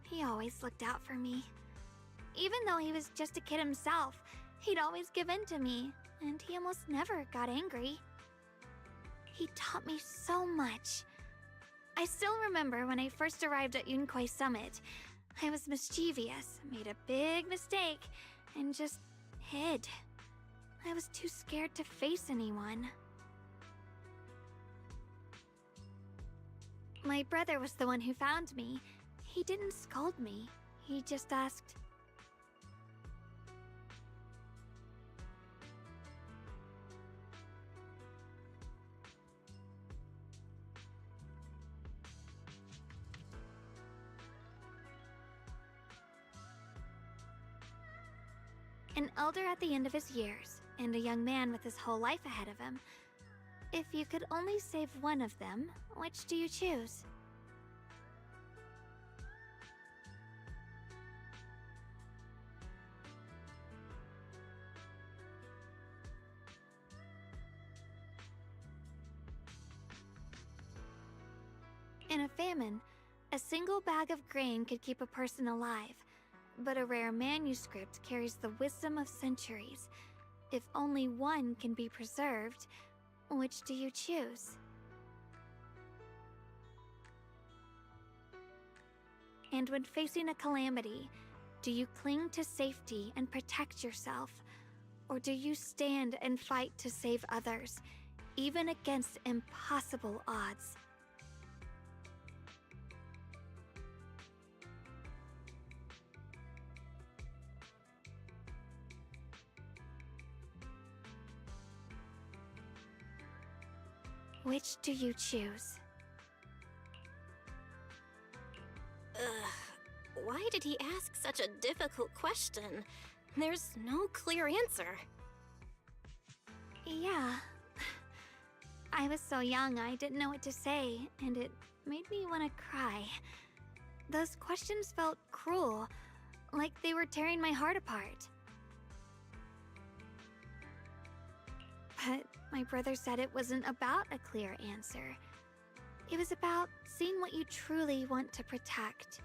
he always looked out for me. Even though he was just a kid himself, he'd always give in to me, and he almost never got angry. He taught me so much. I still remember when I first arrived at Yunquay Summit. I was mischievous, made a big mistake, and just hid. I was too scared to face anyone. My brother was the one who found me. He didn't scold me. He just asked, an elder at the end of his years, and a young man with his whole life ahead of him. If you could only save one of them, which do you choose? In a famine, a single bag of grain could keep a person alive, but a rare manuscript carries the wisdom of centuries. If only one can be preserved, which do you choose? And when facing a calamity, do you cling to safety and protect yourself? Or do you stand and fight to save others, even against impossible odds? Which do you choose? Why did he ask such a difficult question? There's no clear answer. Yeah. I was so young I didn't know what to say, and it made me want to cry. Those questions felt cruel, like they were tearing my heart apart. But my brother said it wasn't about a clear answer. It was about seeing what you truly want to protect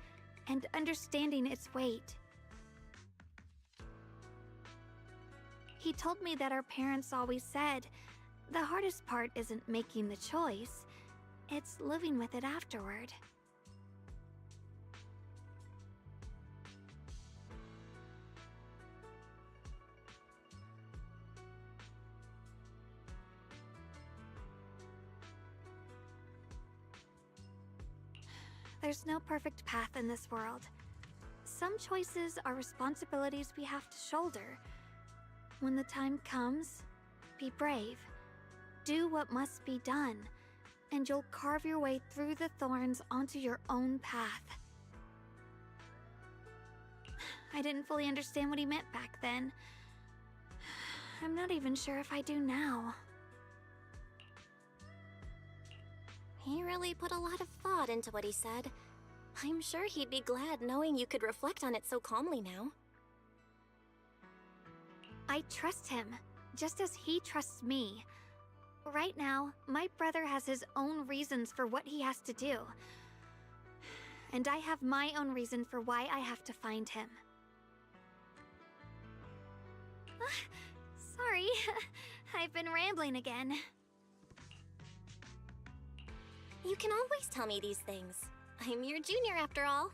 and understanding its weight. He told me that our parents always said, the hardest part isn't making the choice, it's living with it afterward. There's no perfect path in this world. Some choices are responsibilities we have to shoulder. When the time comes, be brave. Do what must be done, and you'll carve your way through the thorns onto your own path. I didn't fully understand what he meant back then. I'm not even sure if I do now. He really put a lot of thought into what he said. I'm sure he'd be glad knowing you could reflect on it so calmly now. I trust him, just as he trusts me. Right now, my brother has his own reasons for what he has to do. And I have my own reason for why I have to find him. Sorry, I've been rambling again. You can always tell me these things. I'm your junior after all.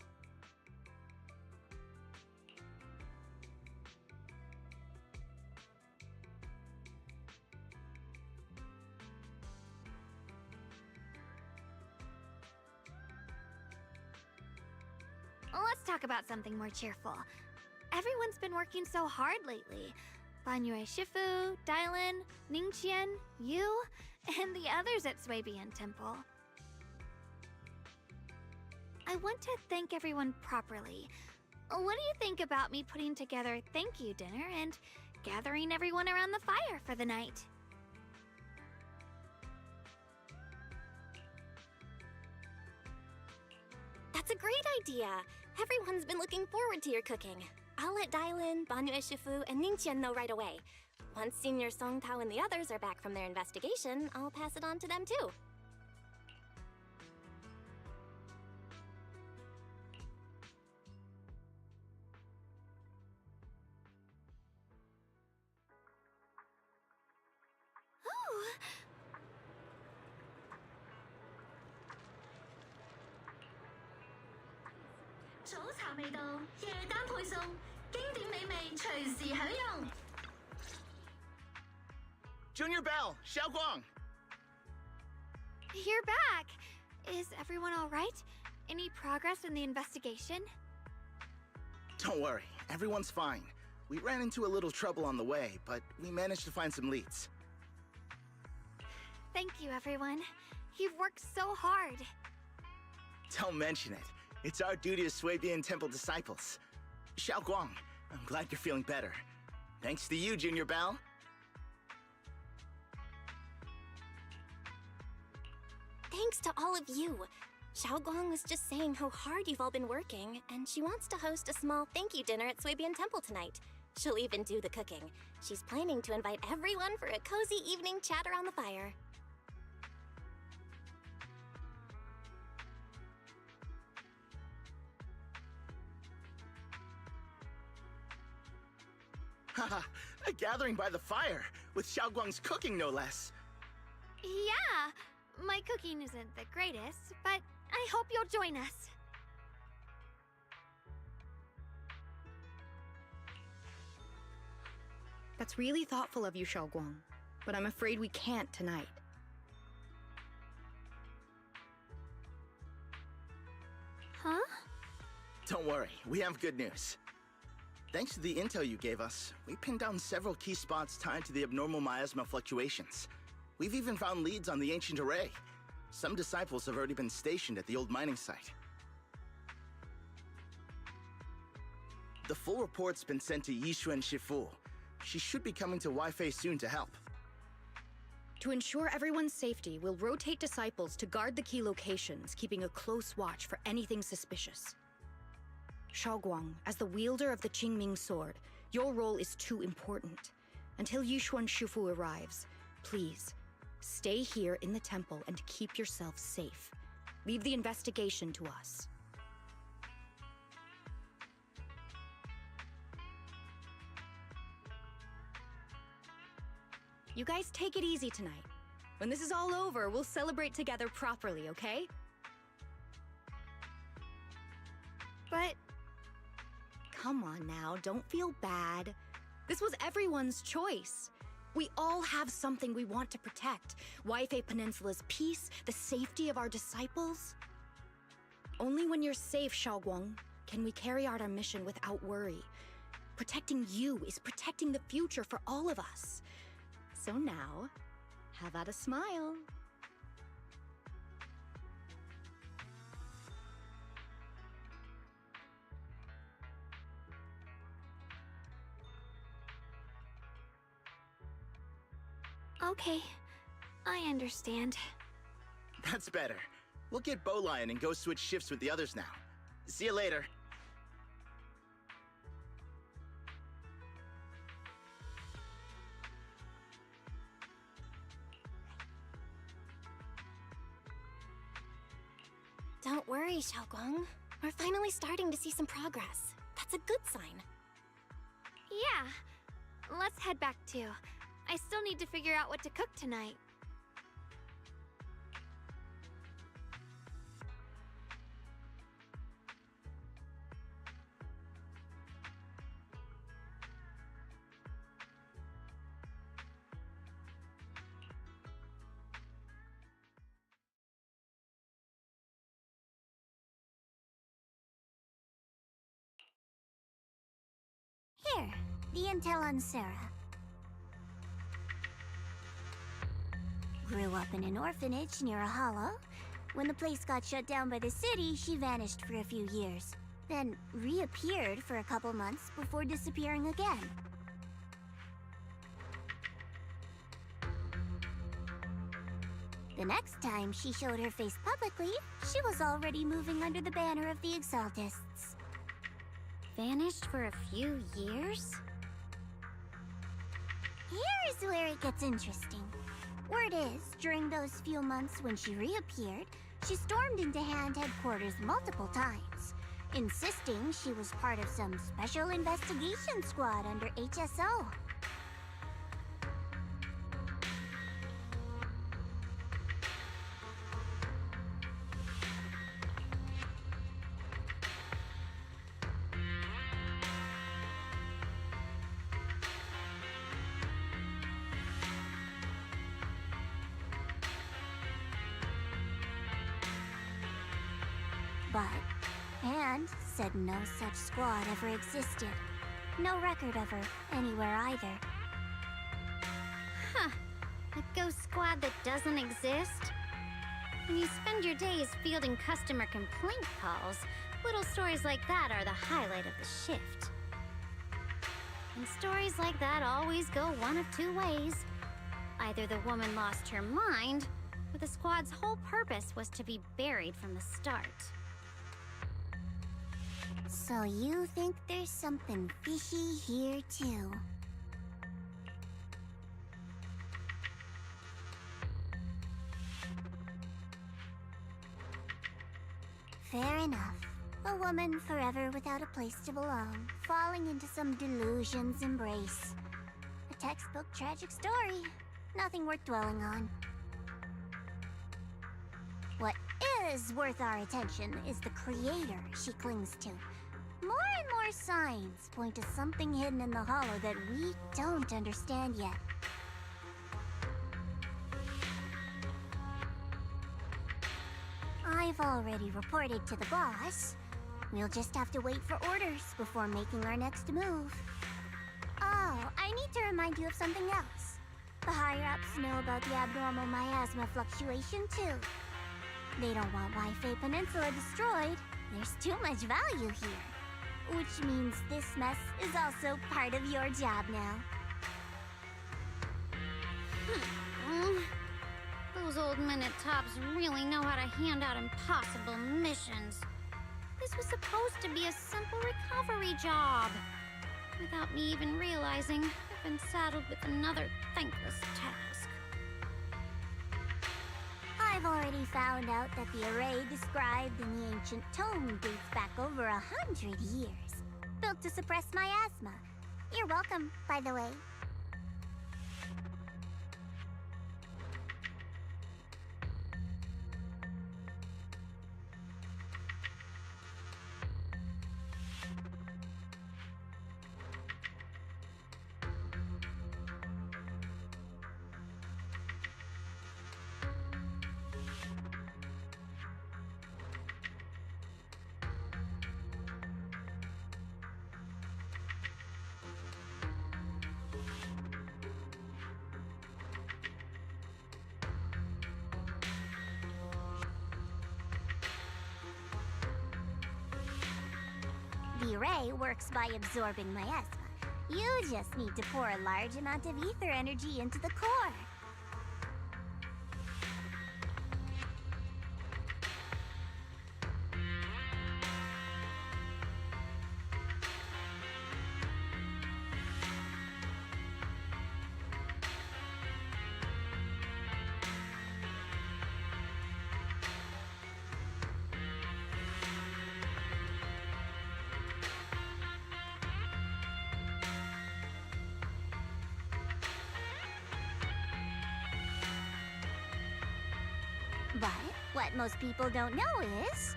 Let's talk about something more cheerful. Everyone's been working so hard lately. Banyue Shifu, Dylan, Ningqian, you, and the others at Swabian Temple. I want to thank everyone properly. What do you think about me putting together a thank you dinner and gathering everyone around the fire for the night? That's a great idea. Everyone's been looking forward to your cooking. I'll let Dylan, Banyue Shifu, and Ningqian know right away. Once Senior Song Tao and the others are back from their investigation, I'll pass it on to them too. Junior Bell, Xiaoguang! You're back! Is everyone alright? Any progress in the investigation? Don't worry, everyone's fine. We ran into a little trouble on the way, but we managed to find some leads. Thank you, everyone. You've worked so hard. Don't mention it. It's our duty as Swabian Temple disciples. Xiaoguang, I'm glad you're feeling better. Thanks to you, Junior Bao. Thanks to all of you. Xiaoguang was just saying how hard you've all been working, and she wants to host a small thank you dinner at Swabian Temple tonight. She'll even do the cooking. She's planning to invite everyone for a cozy evening chat around the fire. Haha, a gathering by the fire, with Xiaoguang's cooking no less. Yeah, my cooking isn't the greatest, but I hope you'll join us. That's really thoughtful of you, Xiaoguang, but I'm afraid we can't tonight. Huh? Don't worry, we have good news. Thanks to the intel you gave us, we pinned down several key spots tied to the abnormal miasma fluctuations. We've even found leads on the ancient array. Some disciples have already been stationed at the old mining site. The full report's been sent to Yixuan Shifu. She should be coming to Wi-Fi soon to help. To ensure everyone's safety, we'll rotate disciples to guard the key locations, keeping a close watch for anything suspicious. Xiaoguang, as the wielder of the Qingming sword, your role is too important. Until Yixuan Shifu arrives, please, stay here in the temple and keep yourself safe. Leave the investigation to us. You guys take it easy tonight. When this is all over, we'll celebrate together properly, okay? But... Come on now, don't feel bad. This was everyone's choice. We all have something we want to protect. Wi-Fi Peninsula's peace, the safety of our disciples. Only when you're safe, Xiaoguang, can we carry out our mission without worry. Protecting you is protecting the future for all of us. So now, have at a smile. Okay, I understand. That's better. We'll get Bowlion and go switch shifts with the others now. See you later. Don't worry, Xiaoguang. We're finally starting to see some progress. That's a good sign. Yeah, let's head back too. I still need to figure out what to cook tonight. Here, the intel on Sarah. Grew up in an orphanage near a hollow. When the place got shut down by the city, she vanished for a few years. Then reappeared for a couple months before disappearing again. The next time she showed her face publicly, she was already moving under the banner of the Exaltists. Vanished for a few years? Here's where it gets interesting. Word is, during those few months when she reappeared, she stormed into Hand headquarters multiple times, insisting she was part of some special investigation squad under HSO. But Hand said no such squad ever existed. No record of her anywhere either. Huh. A ghost squad that doesn't exist? When you spend your days fielding customer complaint calls, little stories like that are the highlight of the shift. And stories like that always go one of two ways. Either the woman lost her mind, or the squad's whole purpose was to be buried from the start. So you think there's something fishy here too? Fair enough. A woman forever without a place to belong, falling into some delusion's embrace. A textbook tragic story. Nothing worth dwelling on. What is worth our attention is the creator she clings to. More and more signs point to something hidden in the hollow that we don't understand yet. I've already reported to the boss. We'll just have to wait for orders before making our next move. Oh, I need to remind you of something else. The higher-ups know about the abnormal miasma fluctuation, too. They don't want Waifei Peninsula destroyed. There's too much value here. Which means this mess is also part of your job now. Those old minute tops really know how to hand out impossible missions. This was supposed to be a simple recovery job. Without me even realizing, I've been saddled with another thankless task. I've already found out that the array described in the ancient tome dates back over 100 years. Built to suppress miasma. You're welcome, by the way. The array works by absorbing miasma. You just need to pour a large amount of ether energy into the core. But what most people don't know is,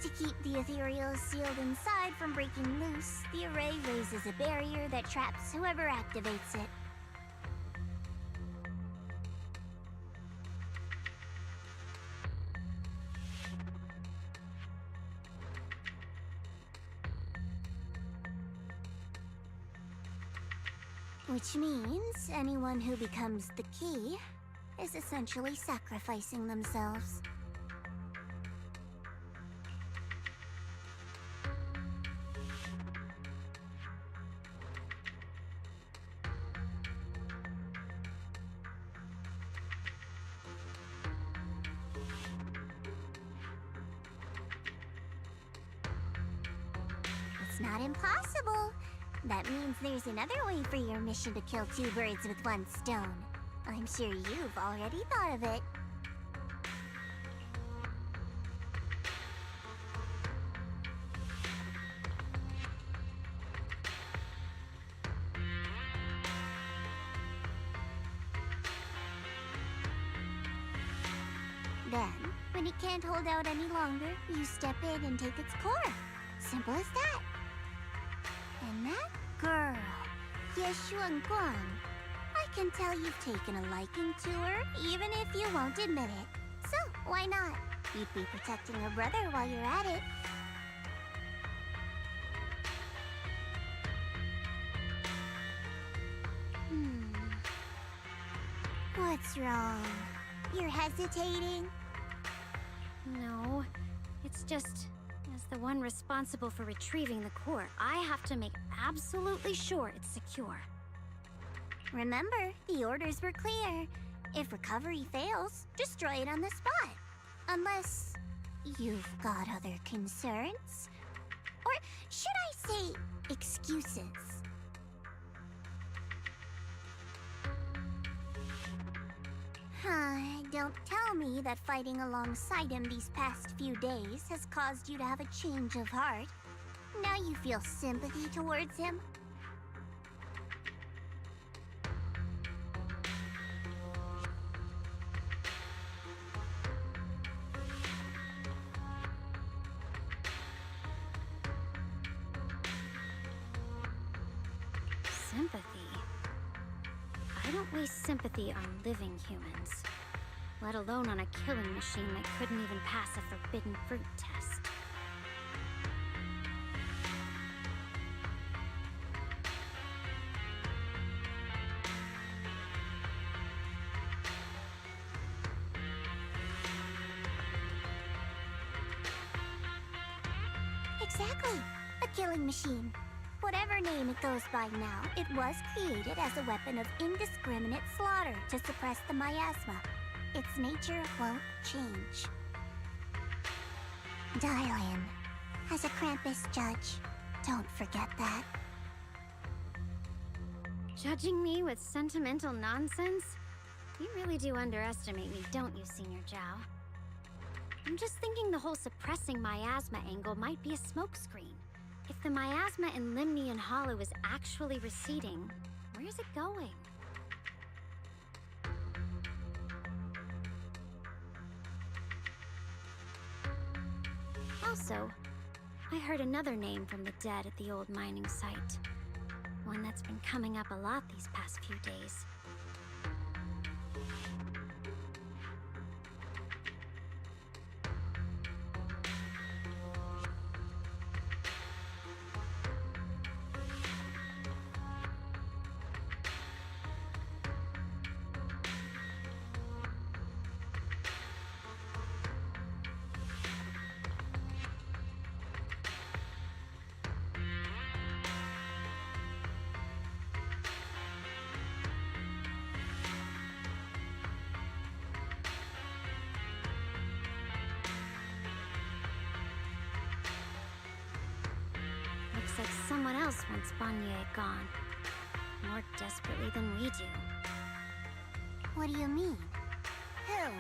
to keep the ethereal sealed inside from breaking loose, the array raises a barrier that traps whoever activates it. Which means anyone who becomes the key is essentially sacrificing themselves. It's not impossible. That means there's another way for your mission to kill two birds with one stone. I'm sure you've already thought of it. Then, when it can't hold out any longer, you step in and take its core. Simple as that. And that girl, Yeshuan Guang, I can tell you've taken a liking to her, even if you won't admit it. So, why not? You'd be protecting her brother while you're at it. What's wrong? You're hesitating? No, it's just, as the one responsible for retrieving the core, I have to make absolutely sure it's secure. Remember, the orders were clear. If recovery fails, destroy it on the spot. Unless you've got other concerns. Or should I say, excuses? Don't tell me that fighting alongside him these past few days has caused you to have a change of heart. Now you feel sympathy towards him? Sympathy? I don't waste sympathy on living humans, let alone on a killing machine that couldn't even pass a forbidden fruit test. Exactly, a killing machine. Whatever name it goes by now, it was created as a weapon of indiscriminate slaughter to suppress the miasma. Its nature won't change. Dial in. As a Krampus judge, don't forget that. Judging me with sentimental nonsense? You really do underestimate me, don't you, Senior Zhao? I'm just thinking the whole suppressing miasma angle might be a smokescreen. If the miasma in Limnian Hollow is actually receding, where's it going? Also, I heard another name from the dead at the old mining site. One that's been coming up a lot these past few days. like someone else wants Banye gone. More desperately than we do. What do you mean? Who?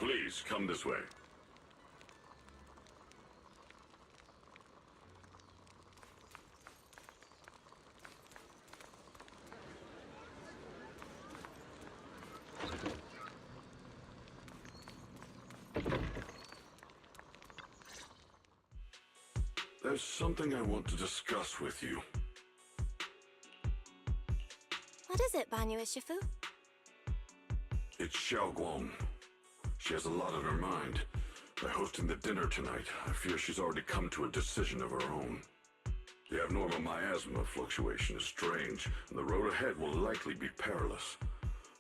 Please, come this way. There's something I want to discuss with you. What is it, Banyu Shifu? It's Xiaoguang. She has a lot on her mind. By hosting the dinner tonight, I fear she's already come to a decision of her own. The abnormal miasma fluctuation is strange, and the road ahead will likely be perilous.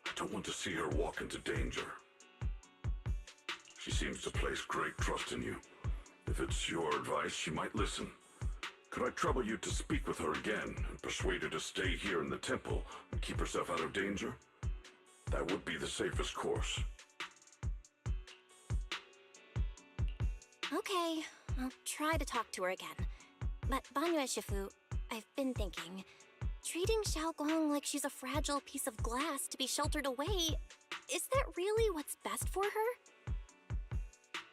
I don't want to see her walk into danger. She seems to place great trust in you. If it's your advice, she might listen. Could I trouble you to speak with her again and persuade her to stay here in the temple and keep herself out of danger? That would be the safest course. Okay, I'll try to talk to her again. But Banyu Shifu, I've been thinking, treating Xiaoguang like she's a fragile piece of glass to be sheltered away, is that really what's best for her?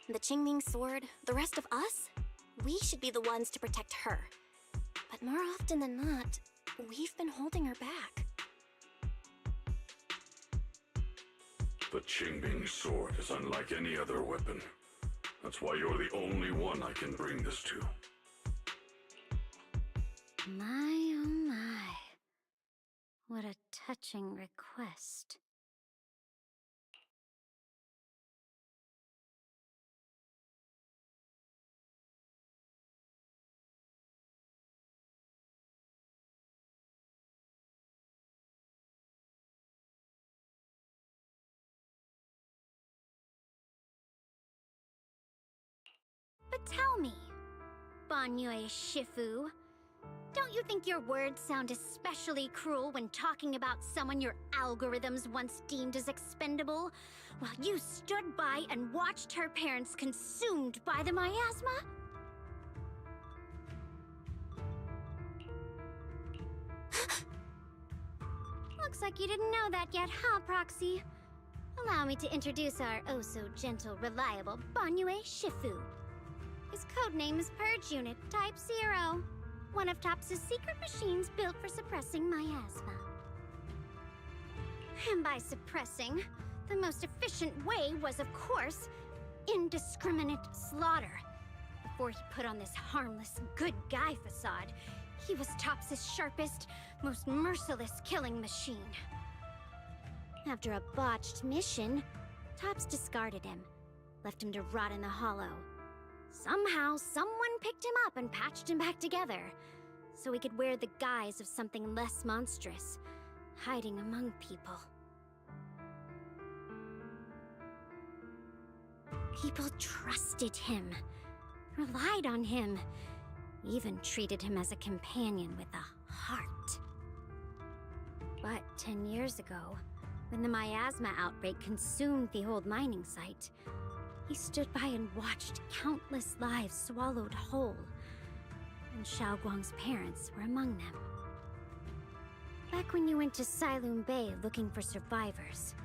The Qingming sword, the rest of us, we should be the ones to protect her. But more often than not, we've been holding her back. The Qingming sword is unlike any other weapon. That's why you're the only one I can bring this to. My, oh my. What a touching request. But tell me, Banyu Shifu, don't you think your words sound especially cruel when talking about someone your algorithms once deemed as expendable, while you stood by and watched her parents consumed by the miasma? Looks like you didn't know that yet, huh, Proxy? Allow me to introduce our oh-so-gentle, reliable Banyu Shifu. His codename is Purge Unit Type 0, one of TOPS's secret machines built for suppressing miasma. And by suppressing, the most efficient way was, of course, indiscriminate slaughter. Before he put on this harmless, good guy facade, he was TOPS's sharpest, most merciless killing machine. After a botched mission, TOPS discarded him, left him to rot in the hollow. Somehow, someone picked him up and patched him back together, so he could wear the guise of something less monstrous, hiding among people. People trusted him, relied on him, even treated him as a companion with a heart. But 10 years ago, when the miasma outbreak consumed the old mining site, he stood by and watched countless lives swallowed whole, and Xiaoguang's parents were among them. Back when you went to Silum Bay looking for survivors,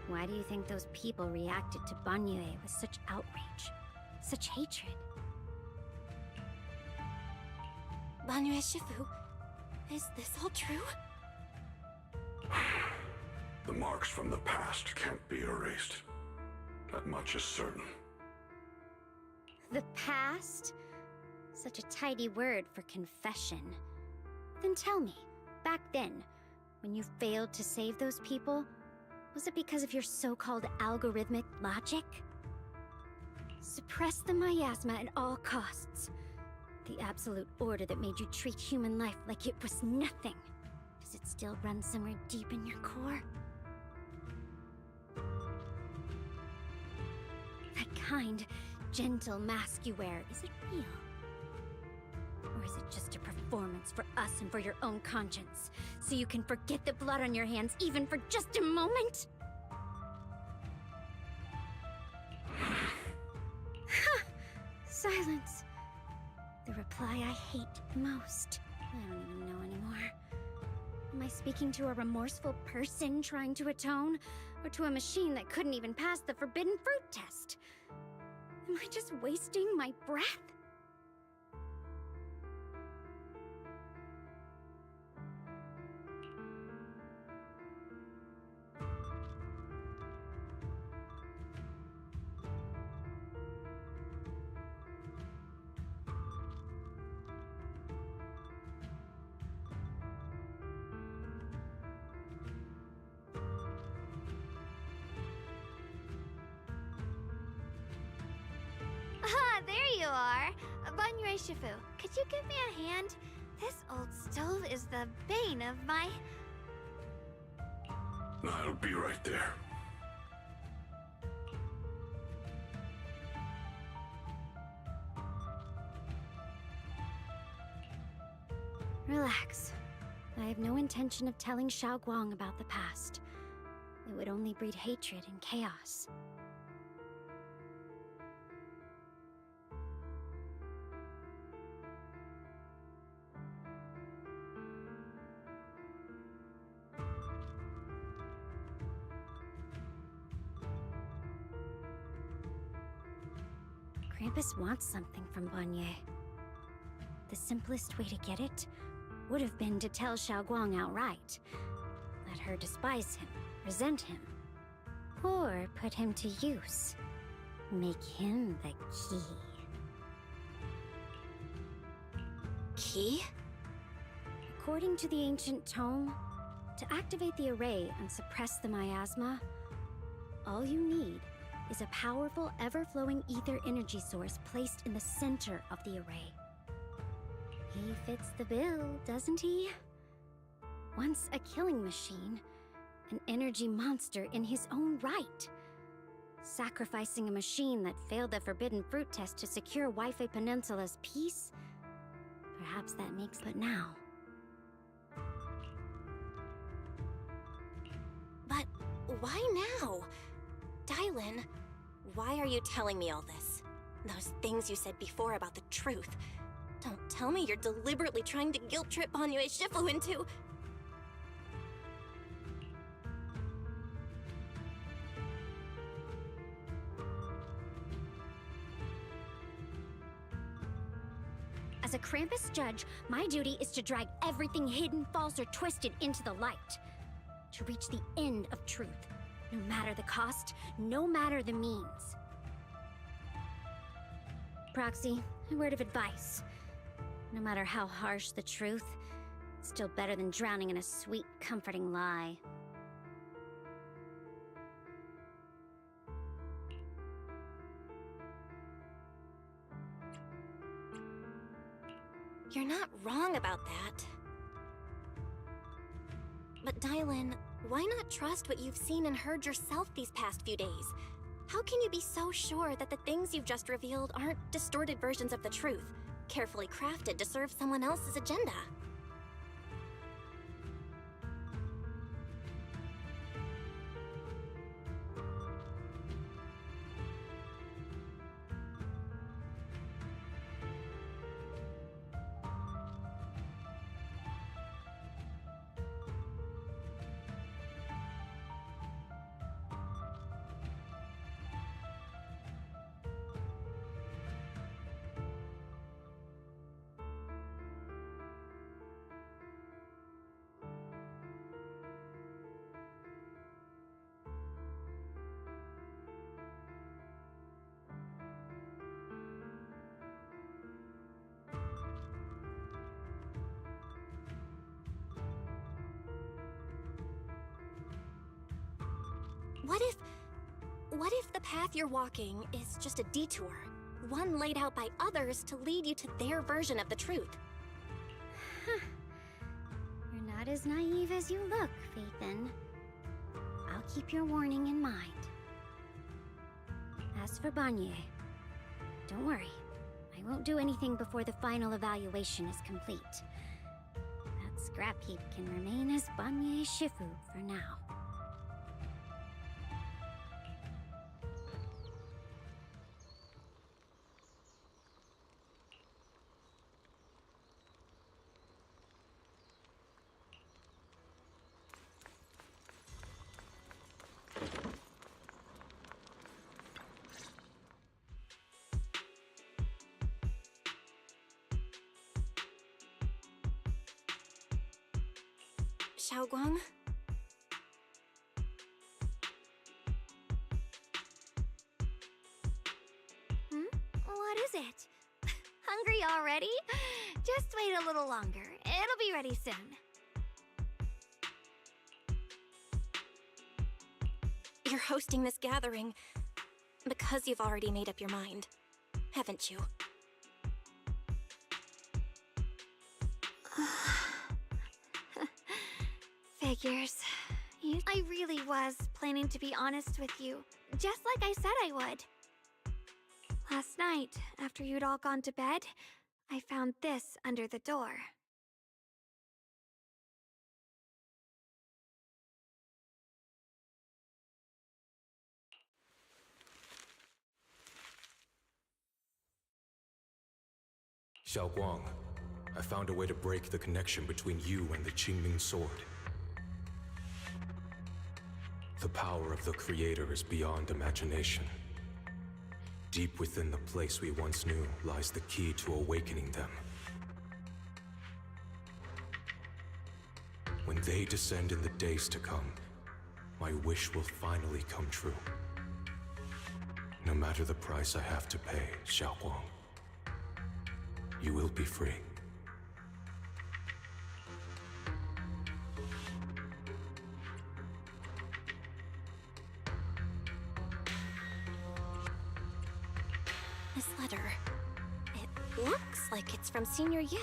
why do you think those people reacted to Banyu with such outrage, such hatred? Banyu Shifu, is this all true? The marks from the past can't be erased. That much is certain. The past? Such a tidy word for confession. Then tell me, back then, when you failed to save those people, was it because of your so-called algorithmic logic? Suppress the miasma at all costs. The absolute order that made you treat human life like it was nothing. Does it still run somewhere deep in your core? That kind, gentle mask you wear, is it real? Or is it just a performance for us and for your own conscience? So you can forget the blood on your hands even for just a moment? Silence. The reply I hate the most. I don't even know anymore. Am I speaking to a remorseful person trying to atone? Or to a machine that couldn't even pass the forbidden fruit test? Am I just wasting my breath? Banyue Shifu, could you give me a hand? This old stove is the bane of my... I'll be right there. Relax. I have no intention of telling Xiaoguang about the past. It would only breed hatred and chaos. Krampus wants something from Banyue. The simplest way to get it would have been to tell Xiaoguang outright. Let her despise him, resent him, or put him to use. Make him the key. Key? According to the ancient tome, to activate the array and suppress the miasma, all you need is a powerful, ever-flowing ether energy source placed in the center of the array. He fits the bill, doesn't he? Once a killing machine, an energy monster in his own right. Sacrificing a machine that failed the forbidden fruit test to secure Waifei Peninsula's peace? Perhaps that makes it now. But why now? Dylan, why are you telling me all this? Those things you said before about the truth. Don't tell me you're deliberately trying to guilt-trip Banyue Shifu into... As a Krampus judge, my duty is to drag everything hidden, false, or twisted into the light. To reach the end of truth. No matter the cost, no matter the means. Proxy, a word of advice. No matter how harsh the truth, it's still better than drowning in a sweet, comforting lie. You're not wrong about that. But Dylan, why not trust what you've seen and heard yourself these past few days? How can you be so sure that the things you've just revealed aren't distorted versions of the truth, carefully crafted to serve someone else's agenda? What if the path you're walking is just a detour? One laid out by others to lead you to their version of the truth? You're not as naive as you look, Phaethon. I'll keep your warning in mind. As for Banyue, don't worry. I won't do anything before the final evaluation is complete. That scrap heap can remain as Banyue Shifu for now. Xiaoguang? What is it? Hungry already? Just wait a little longer. It'll be ready soon. You're hosting this gathering because you've already made up your mind, haven't you? Figures. I really was planning to be honest with you, just like I said I would. Last night, after you'd all gone to bed, I found this under the door. Xiaoguang, I found a way to break the connection between you and the Qingming sword. The power of the Creator is beyond imagination. Deep within the place we once knew lies the key to awakening them. When they descend in the days to come, my wish will finally come true. No matter the price I have to pay, Xiaoguang, you will be free. This letter, it looks like it's from Senior Ye.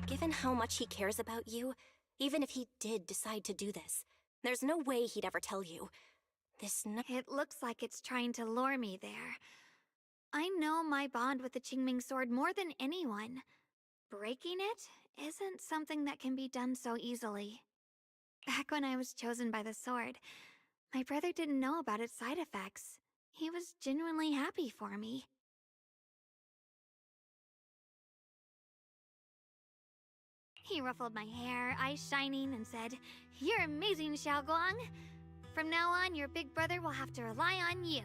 Given how much he cares about you, even if he did decide to do this, there's no way he'd ever tell you. It looks like it's trying to lure me there. I know my bond with the Qingming sword more than anyone. Breaking it isn't something that can be done so easily. Back when I was chosen by the sword, my brother didn't know about its side effects. He was genuinely happy for me. He ruffled my hair, eyes shining, and said, "You're amazing, Xiaoguang. From now on, your big brother will have to rely on you."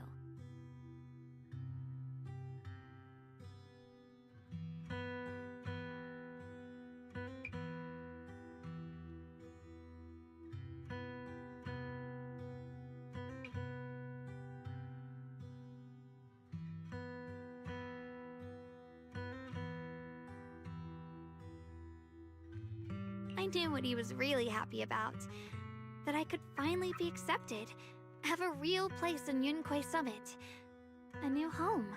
I knew what he was really happy about. That I could finally be accepted, have a real place in Yunquay Summit, a new home.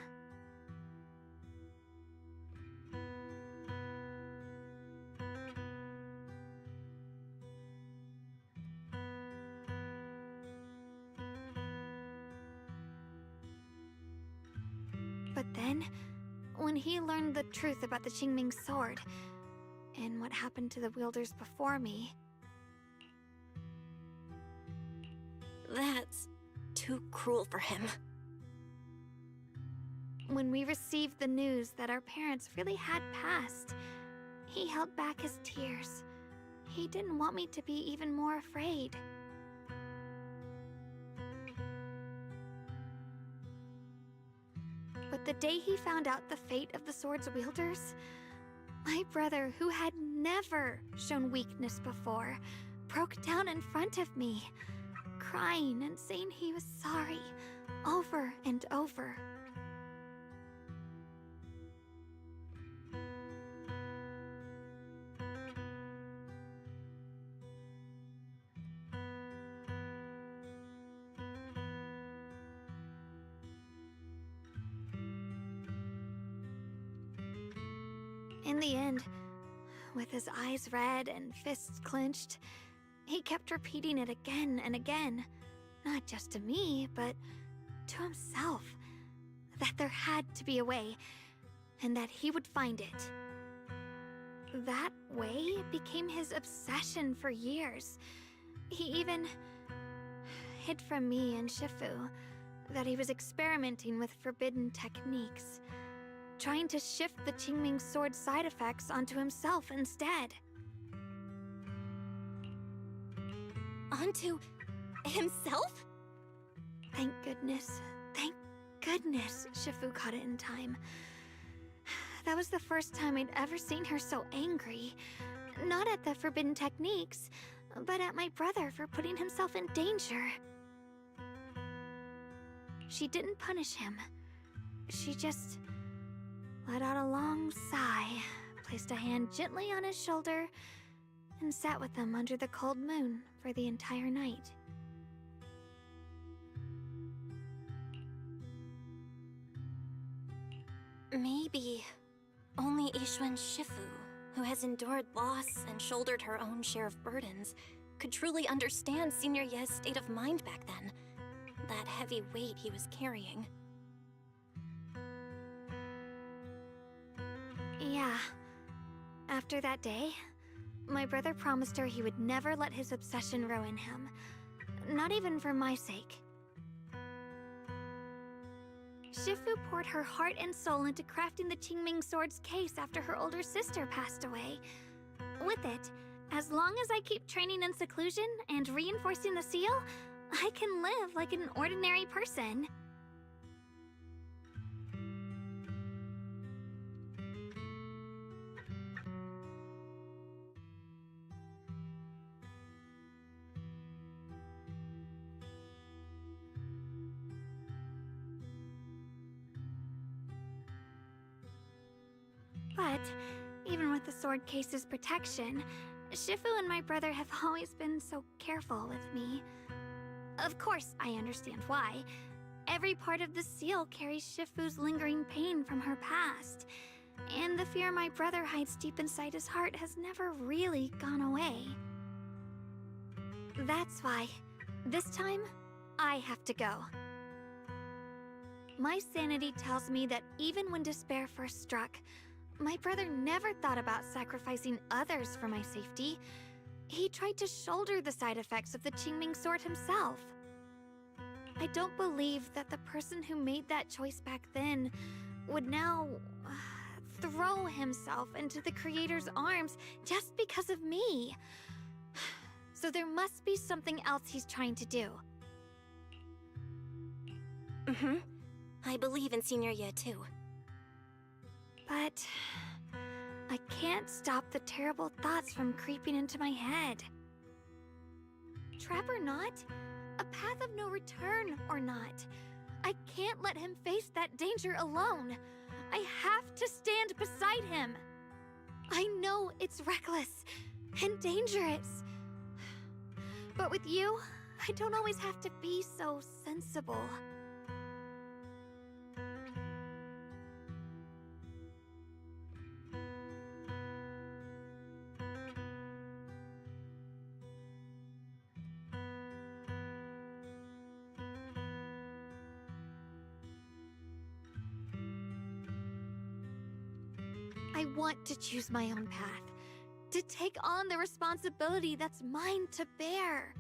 But then, when he learned the truth about the Qingming sword, and what happened to the wielders before me... That's too cruel for him. When we received the news that our parents really had passed, he held back his tears. He didn't want me to be even more afraid. But the day he found out the fate of the sword's wielders, my brother, who had never shown weakness before, broke down in front of me, crying and saying he was sorry, over and over. In the end, with his eyes red and fists clenched, he kept repeating it again and again, not just to me, but to himself, that there had to be a way, and that he would find it. That way became his obsession for years. He even... hid from me and Shifu that he was experimenting with forbidden techniques, trying to shift the Qingming sword side effects onto himself instead. Onto himself? Thank goodness. Thank goodness Shifu caught it in time. That was the first time I'd ever seen her so angry. Not at the forbidden techniques, but at my brother for putting himself in danger. She didn't punish him. She just let out a long sigh, placed a hand gently on his shoulder, and sat with him under the cold moon for the entire night. Maybe only Yixuan Shifu, who has endured loss and shouldered her own share of burdens, could truly understand Senior Ye's state of mind back then. That heavy weight he was carrying. Yeah. After that day, my brother promised her he would never let his obsession ruin him. Not even for my sake. Shifu poured her heart and soul into crafting the Qingming sword's case after her older sister passed away. With it, as long as I keep training in seclusion and reinforcing the seal, I can live like an ordinary person. But, even with the sword case's protection, Shifu and my brother have always been so careful with me. Of course, I understand why. Every part of the seal carries Shifu's lingering pain from her past, and the fear my brother hides deep inside his heart has never really gone away. That's why, this time, I have to go. My sanity tells me that even when despair first struck, my brother never thought about sacrificing others for my safety. He tried to shoulder the side effects of the Qingming sword himself. I don't believe that the person who made that choice back then would now throw himself into the Creator's arms just because of me. So there must be something else he's trying to do. I believe in Senior Ye too. But I can't stop the terrible thoughts from creeping into my head. Trap or not, a path of no return or not, I can't let him face that danger alone. I have to stand beside him. I know it's reckless and dangerous. But with you, I don't always have to be so sensible. I want to choose my own path, to take on the responsibility that's mine to bear.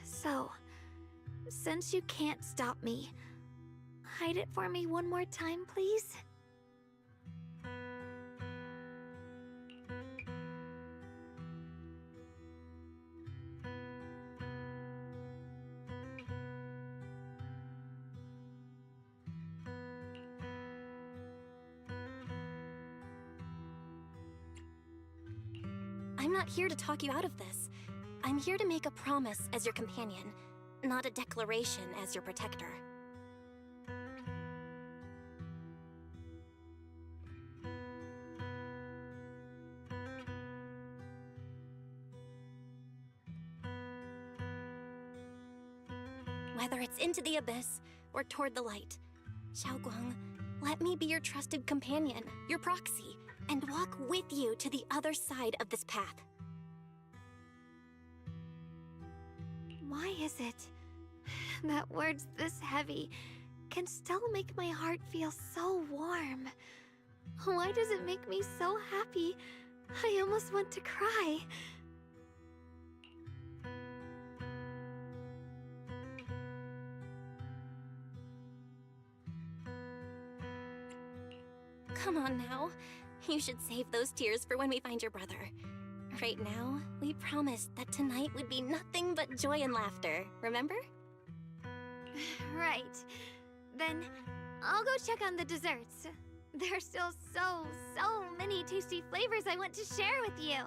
So, since you can't stop me, hide it for me one more time, please? I'm not here to talk you out of this. I'm here to make a promise as your companion, not a declaration as your protector. Whether it's into the abyss or toward the light, Xiaoguang, let me be your trusted companion, your proxy, and walk with you to the other side of this path. Why is it that words this heavy can still make my heart feel so warm? Why does it make me so happy I almost want to cry? now. You should save those tears for when we find your brother. Right now, we promised that tonight would be nothing but joy and laughter, remember? Right. Then I'll go check on the desserts. There's still so many tasty flavors I want to share with you.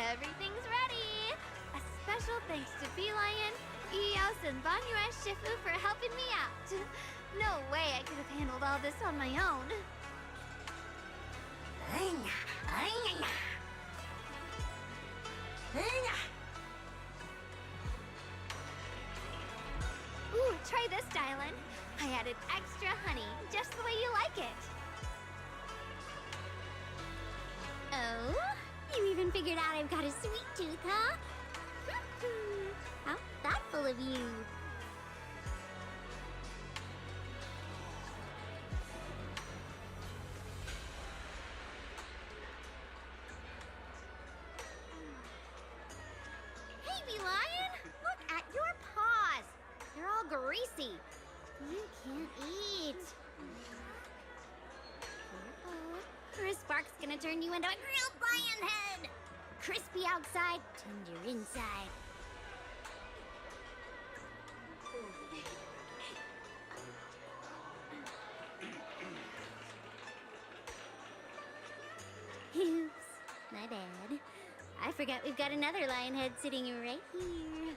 Everything's ready! A special thanks to Bee Lion, Eos, and Banyue Shifu for helping me out. No way I could have handled all this on my own. Ooh, try this, Dylan. I added extra honey, just the way you like it. Oh? You even figured out I've got a sweet tooth, huh? How thoughtful of you. Hey, Bee Lion! Look at your paws! They're all greasy. You can't eat. Or a spark's gonna turn you into a grilled lion head! Crispy outside, tender inside. Oops, my bad. I forgot we've got another lion head sitting right here.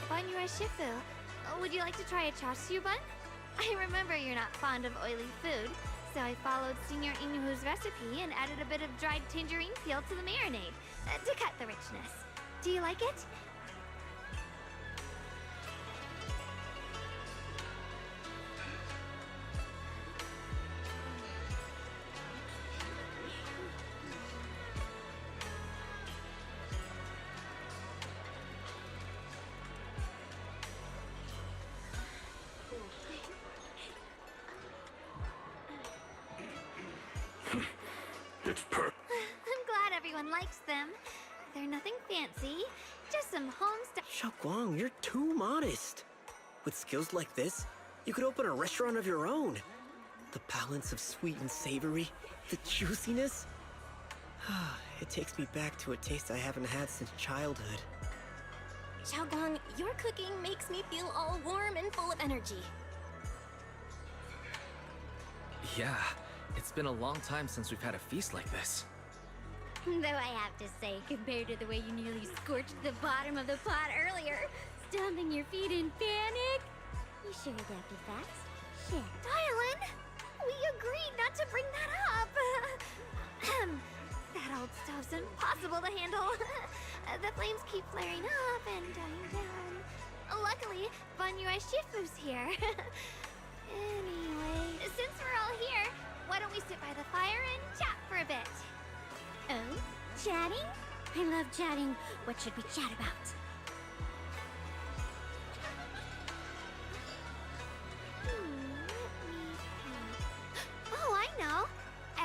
Banyue Shifu, would you like to try a chashu bun? I remember you're not fond of oily food, so I followed Senior Inuhu's recipe and added a bit of dried tangerine peel to the marinade to cut the richness. Do you like it? I'm glad everyone likes them. They're nothing fancy, just some homestyle. Xiaoguang, you're too modest. With skills like this, you could open a restaurant of your own. The balance of sweet and savory, the juiciness. It takes me back to a taste I haven't had since childhood. Xiaoguang, your cooking makes me feel all warm and full of energy. Yeah, it's been a long time since we've had a feast like this. Though I have to say, compared to the way you nearly scorched the bottom of the pot earlier, stomping your feet in panic, you sure adapted fast. Shit. Dylan, we agreed not to bring that up. That old stove's impossible to handle. The flames keep flaring up and dying down. Luckily, Banyue Shifu's here. Anyway, since we're all here, why don't we sit by the fire and chat for a bit? Oh, chatting? I love chatting. What should we chat about? Oh, I know.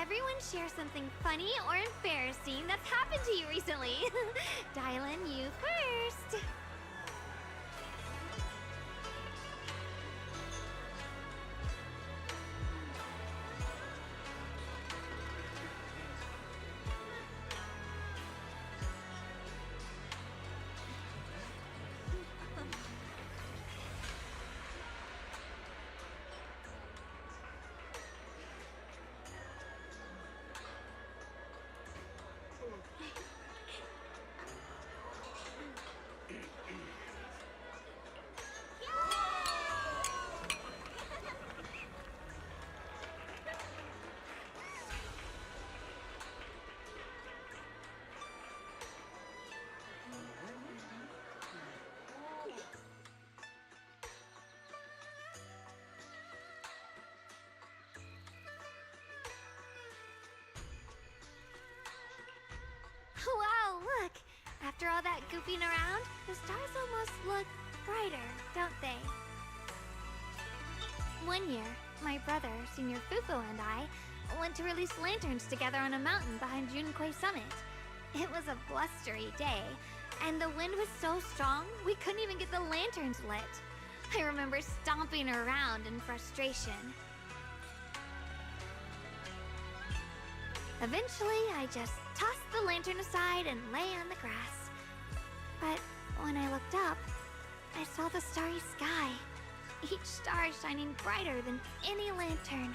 Everyone share something funny or embarrassing that's happened to you recently. Dylan, you first. Wow, look! After all that goofing around, the stars almost look brighter, don't they? One year, my brother, Senior Fufu, and I went to release lanterns together on a mountain behind Junkoi Summit. It was a blustery day, and the wind was so strong we couldn't even get the lanterns lit. I remember stomping around in frustration. Eventually, I just tossed the lantern aside and lay on the grass. But when I looked up, I saw the starry sky, each star shining brighter than any lantern.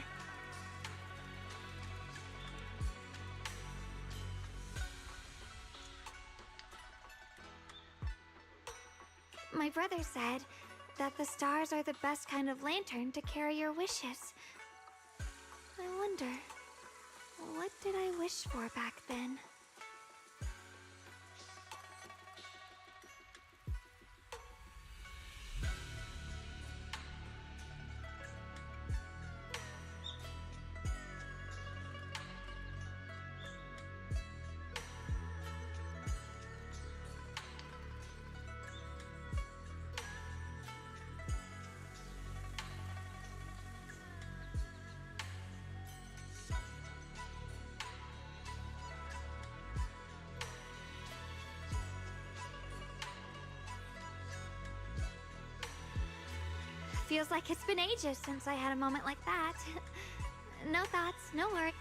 My brother said that the stars are the best kind of lantern to carry your wishes. I wonder, what did I wish for back then? Feels like it's been ages since I had a moment like that. No thoughts, no worries.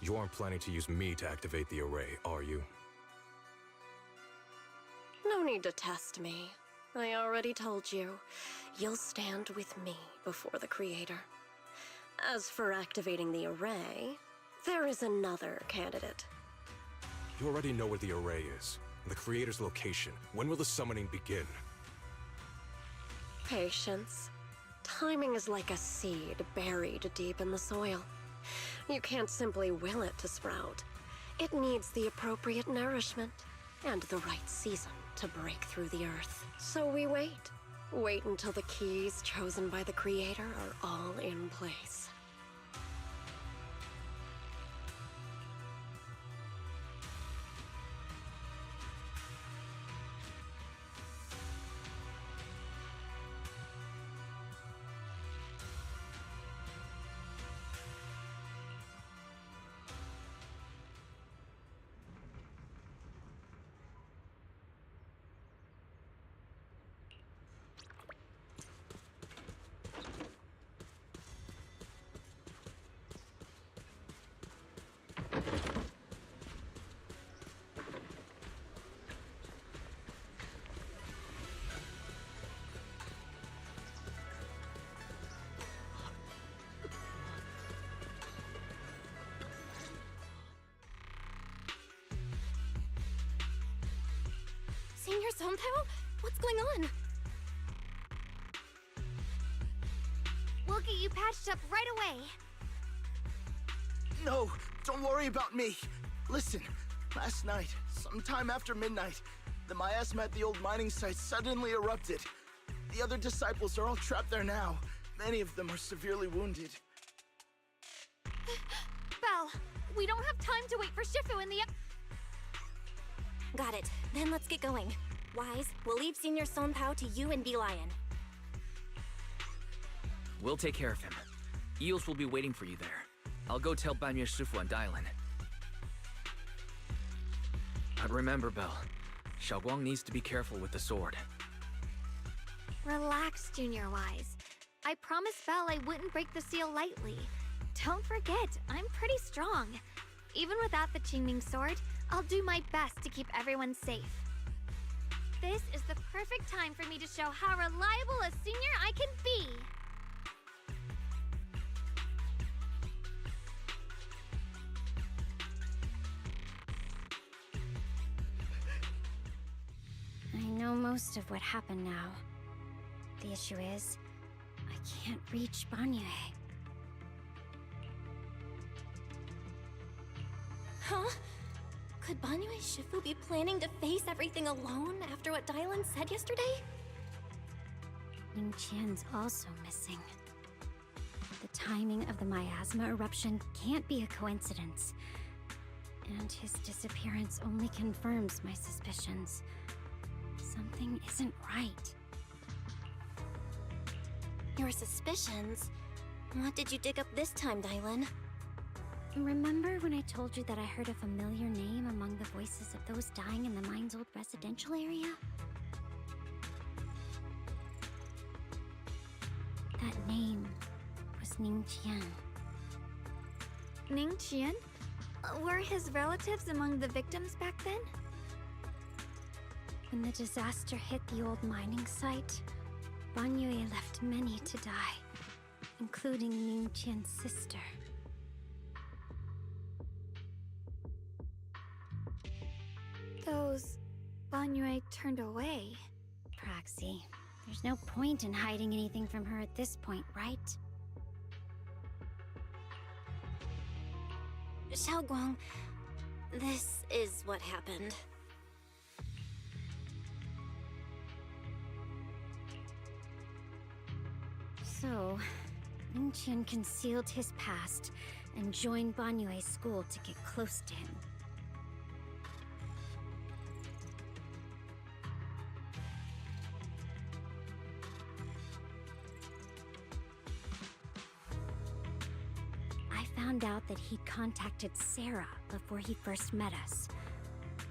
You aren't planning to use me to activate the array, are you? No need to test me. I already told you. You'll stand with me before the Creator. As for activating the array, there is another candidate. You already know where the array is, and the Creator's location. When will the summoning begin? Patience. Timing is like a seed buried deep in the soil. You can't simply will it to sprout. It needs the appropriate nourishment and the right season to break through the earth. So we wait. Wait until the keys chosen by the Creator are all in place. Senior Sontao? What's going on? We'll get you patched up right away. No, don't worry about me. Listen, last night, sometime after midnight, the miasma at the old mining site suddenly erupted. The other disciples are all trapped there now. Many of them are severely wounded. Belle, we don't have time to wait for Shifu in the... Got it. Then let's get going. Wise, we'll leave Senior Sontao to you and B-Lion. We'll take care of him. Eels will be waiting for you there. I'll go tell Banyue Shifu and Dylan. But remember, Belle, Xiaoguang needs to be careful with the sword. Relax, Junior Wise. I promised Belle I wouldn't break the seal lightly. Don't forget, I'm pretty strong. Even without the Qingming sword, I'll do my best to keep everyone safe. This is the perfect time for me to show how reliable a senior I can be. I know most of what happened now. The issue is, I can't reach Banyue. Huh? Could Banyue Shifu be planning to face everything alone after what Dylan said yesterday? Ningqian's also missing. The timing of the miasma eruption can't be a coincidence. And his disappearance only confirms my suspicions. Something isn't right. Your suspicions? What did you dig up this time, Dylan? Remember when I told you that I heard a familiar name among the voices of those dying in the mine's old residential area? That name was Ningqian. Ningqian? Were his relatives among the victims back then? When the disaster hit the old mining site, Banyue left many to die, including Ningqian's sister. Those Banyue turned away. Praxi, there's no point in hiding anything from her at this point, right? Xiaoguang, this is what happened. So, Ningqian concealed his past and joined Banyue's school to get close to him. I found out that he'd contacted Sarah before he first met us.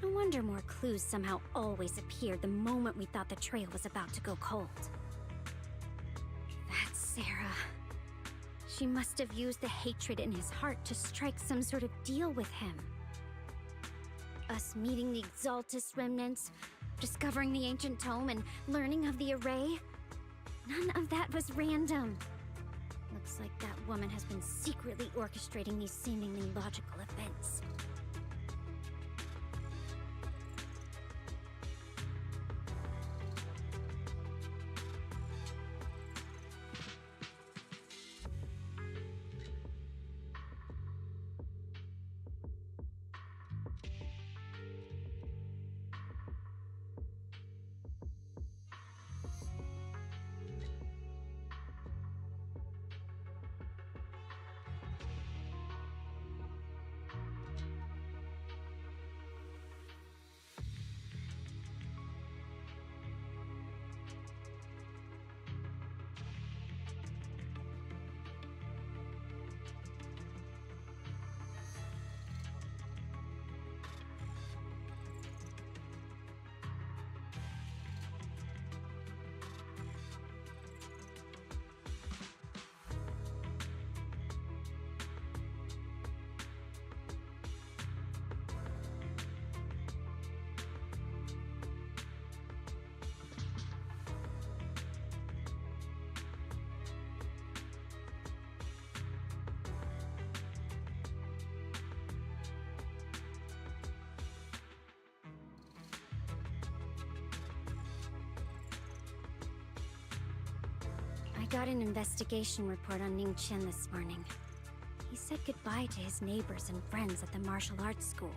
No wonder more clues somehow always appeared the moment we thought the trail was about to go cold. That's Sarah. She must have used the hatred in his heart to strike some sort of deal with him. Us meeting the Exaltus remnants, discovering the ancient tome, and learning of the array. None of that was random. Looks like that woman has been secretly orchestrating these seemingly logical events. I got an investigation report on Ning Chen this morning. He said goodbye to his neighbors and friends at the martial arts school.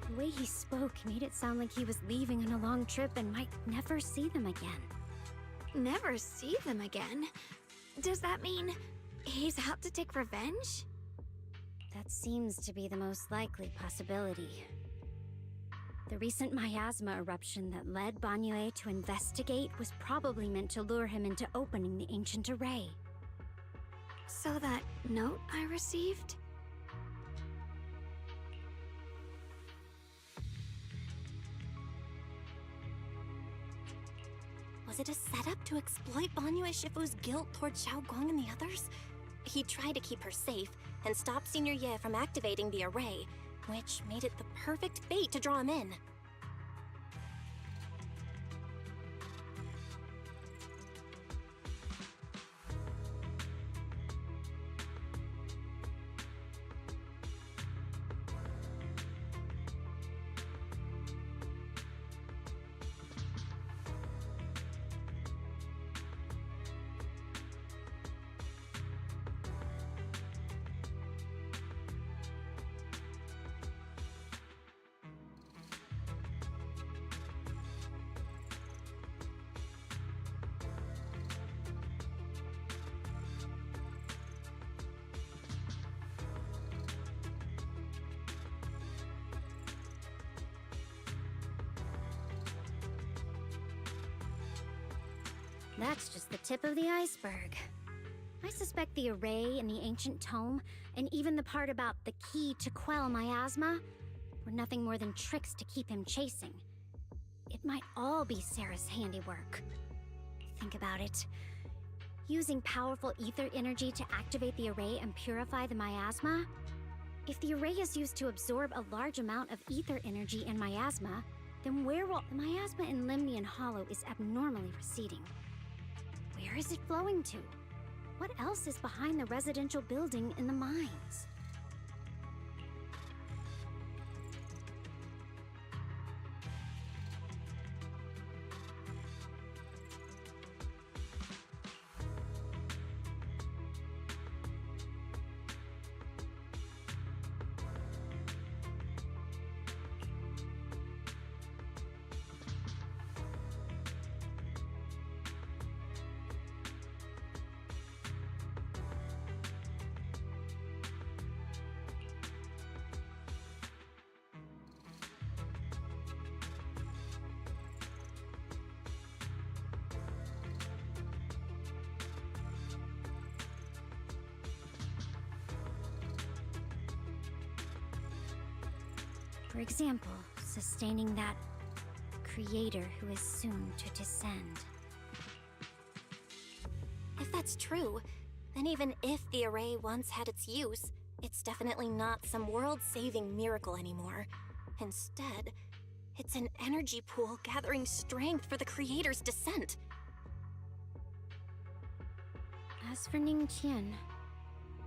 The way he spoke made it sound like he was leaving on a long trip and might never see them again. Never see them again? Does that mean he's out to take revenge? That seems to be the most likely possibility. The recent miasma eruption that led Banyue to investigate was probably meant to lure him into opening the ancient array. So that note I received? Was it a setup to exploit Banyue Shifu's guilt toward Xiaoguang and the others? He tried to keep her safe and stop Senior Ye from activating the array, which made it the perfect bait to draw him in. That's just the tip of the iceberg. I suspect the array and the ancient tome, and even the part about the key to quell miasma, were nothing more than tricks to keep him chasing. It might all be Sarah's handiwork. Think about it. Using powerful ether energy to activate the array and purify the miasma? If the array is used to absorb a large amount of ether energy and miasma, then where will the miasma in Limnian Hollow is abnormally receding? Where is it flowing to? What else is behind the residential building in the mines? For example, sustaining that creator who is soon to descend. If that's true, then even if the array once had its use, it's definitely not some world-saving miracle anymore. Instead, it's an energy pool gathering strength for the creator's descent. As for Ningqian,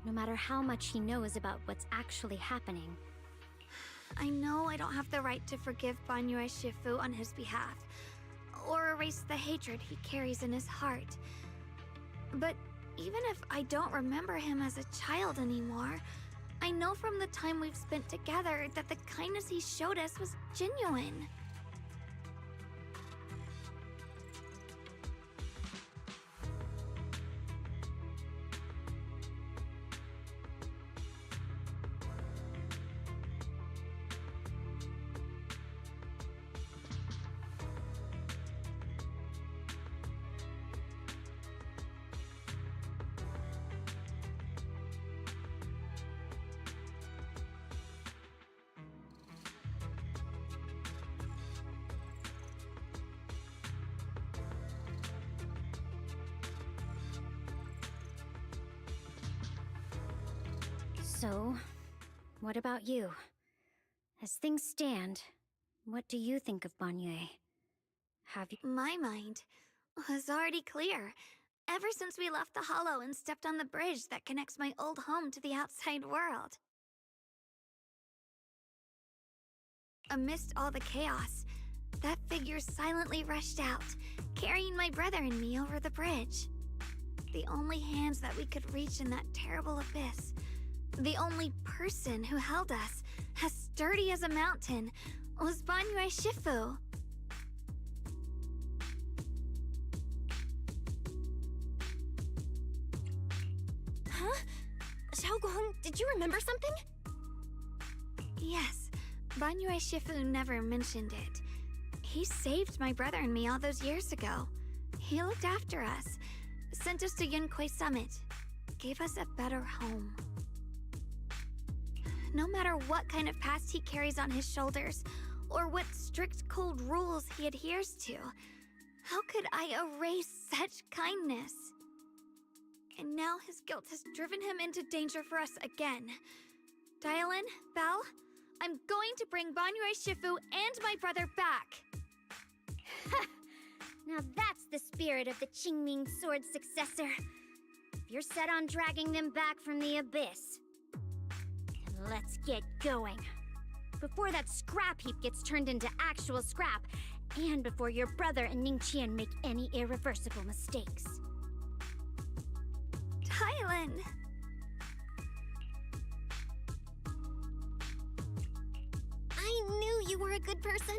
no matter how much he knows about what's actually happening, I know I don't have the right to forgive Banyue Shifu on his behalf, or erase the hatred he carries in his heart. But even if I don't remember him as a child anymore, I know from the time we've spent together that the kindness he showed us was genuine. So, what about you? As things stand, what do you think of Banyue? Have you— My mind was already clear, ever since we left the Hollow and stepped on the bridge that connects my old home to the outside world. Amidst all the chaos, that figure silently rushed out, carrying my brother and me over the bridge. The only hands that we could reach in that terrible abyss, the only person who held us, as sturdy as a mountain, was Banyue Shifu. Huh? Xiaoguang, did you remember something? Yes, Banyue Shifu never mentioned it. He saved my brother and me all those years ago. He looked after us, sent us to Yunquei Summit, gave us a better home. No matter what kind of past he carries on his shoulders, or what strict cold rules he adheres to, how could I erase such kindness? And now his guilt has driven him into danger for us again. Dialin, Belle, I'm going to bring Banyue Shifu and my brother back. Now that's the spirit of the Qingming Sword's successor. If you're set on dragging them back from the abyss, then let's get going. Before that scrap heap gets turned into actual scrap, and before your brother and Ningqian make any irreversible mistakes. Dialin! I knew you were a good person.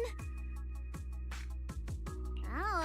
All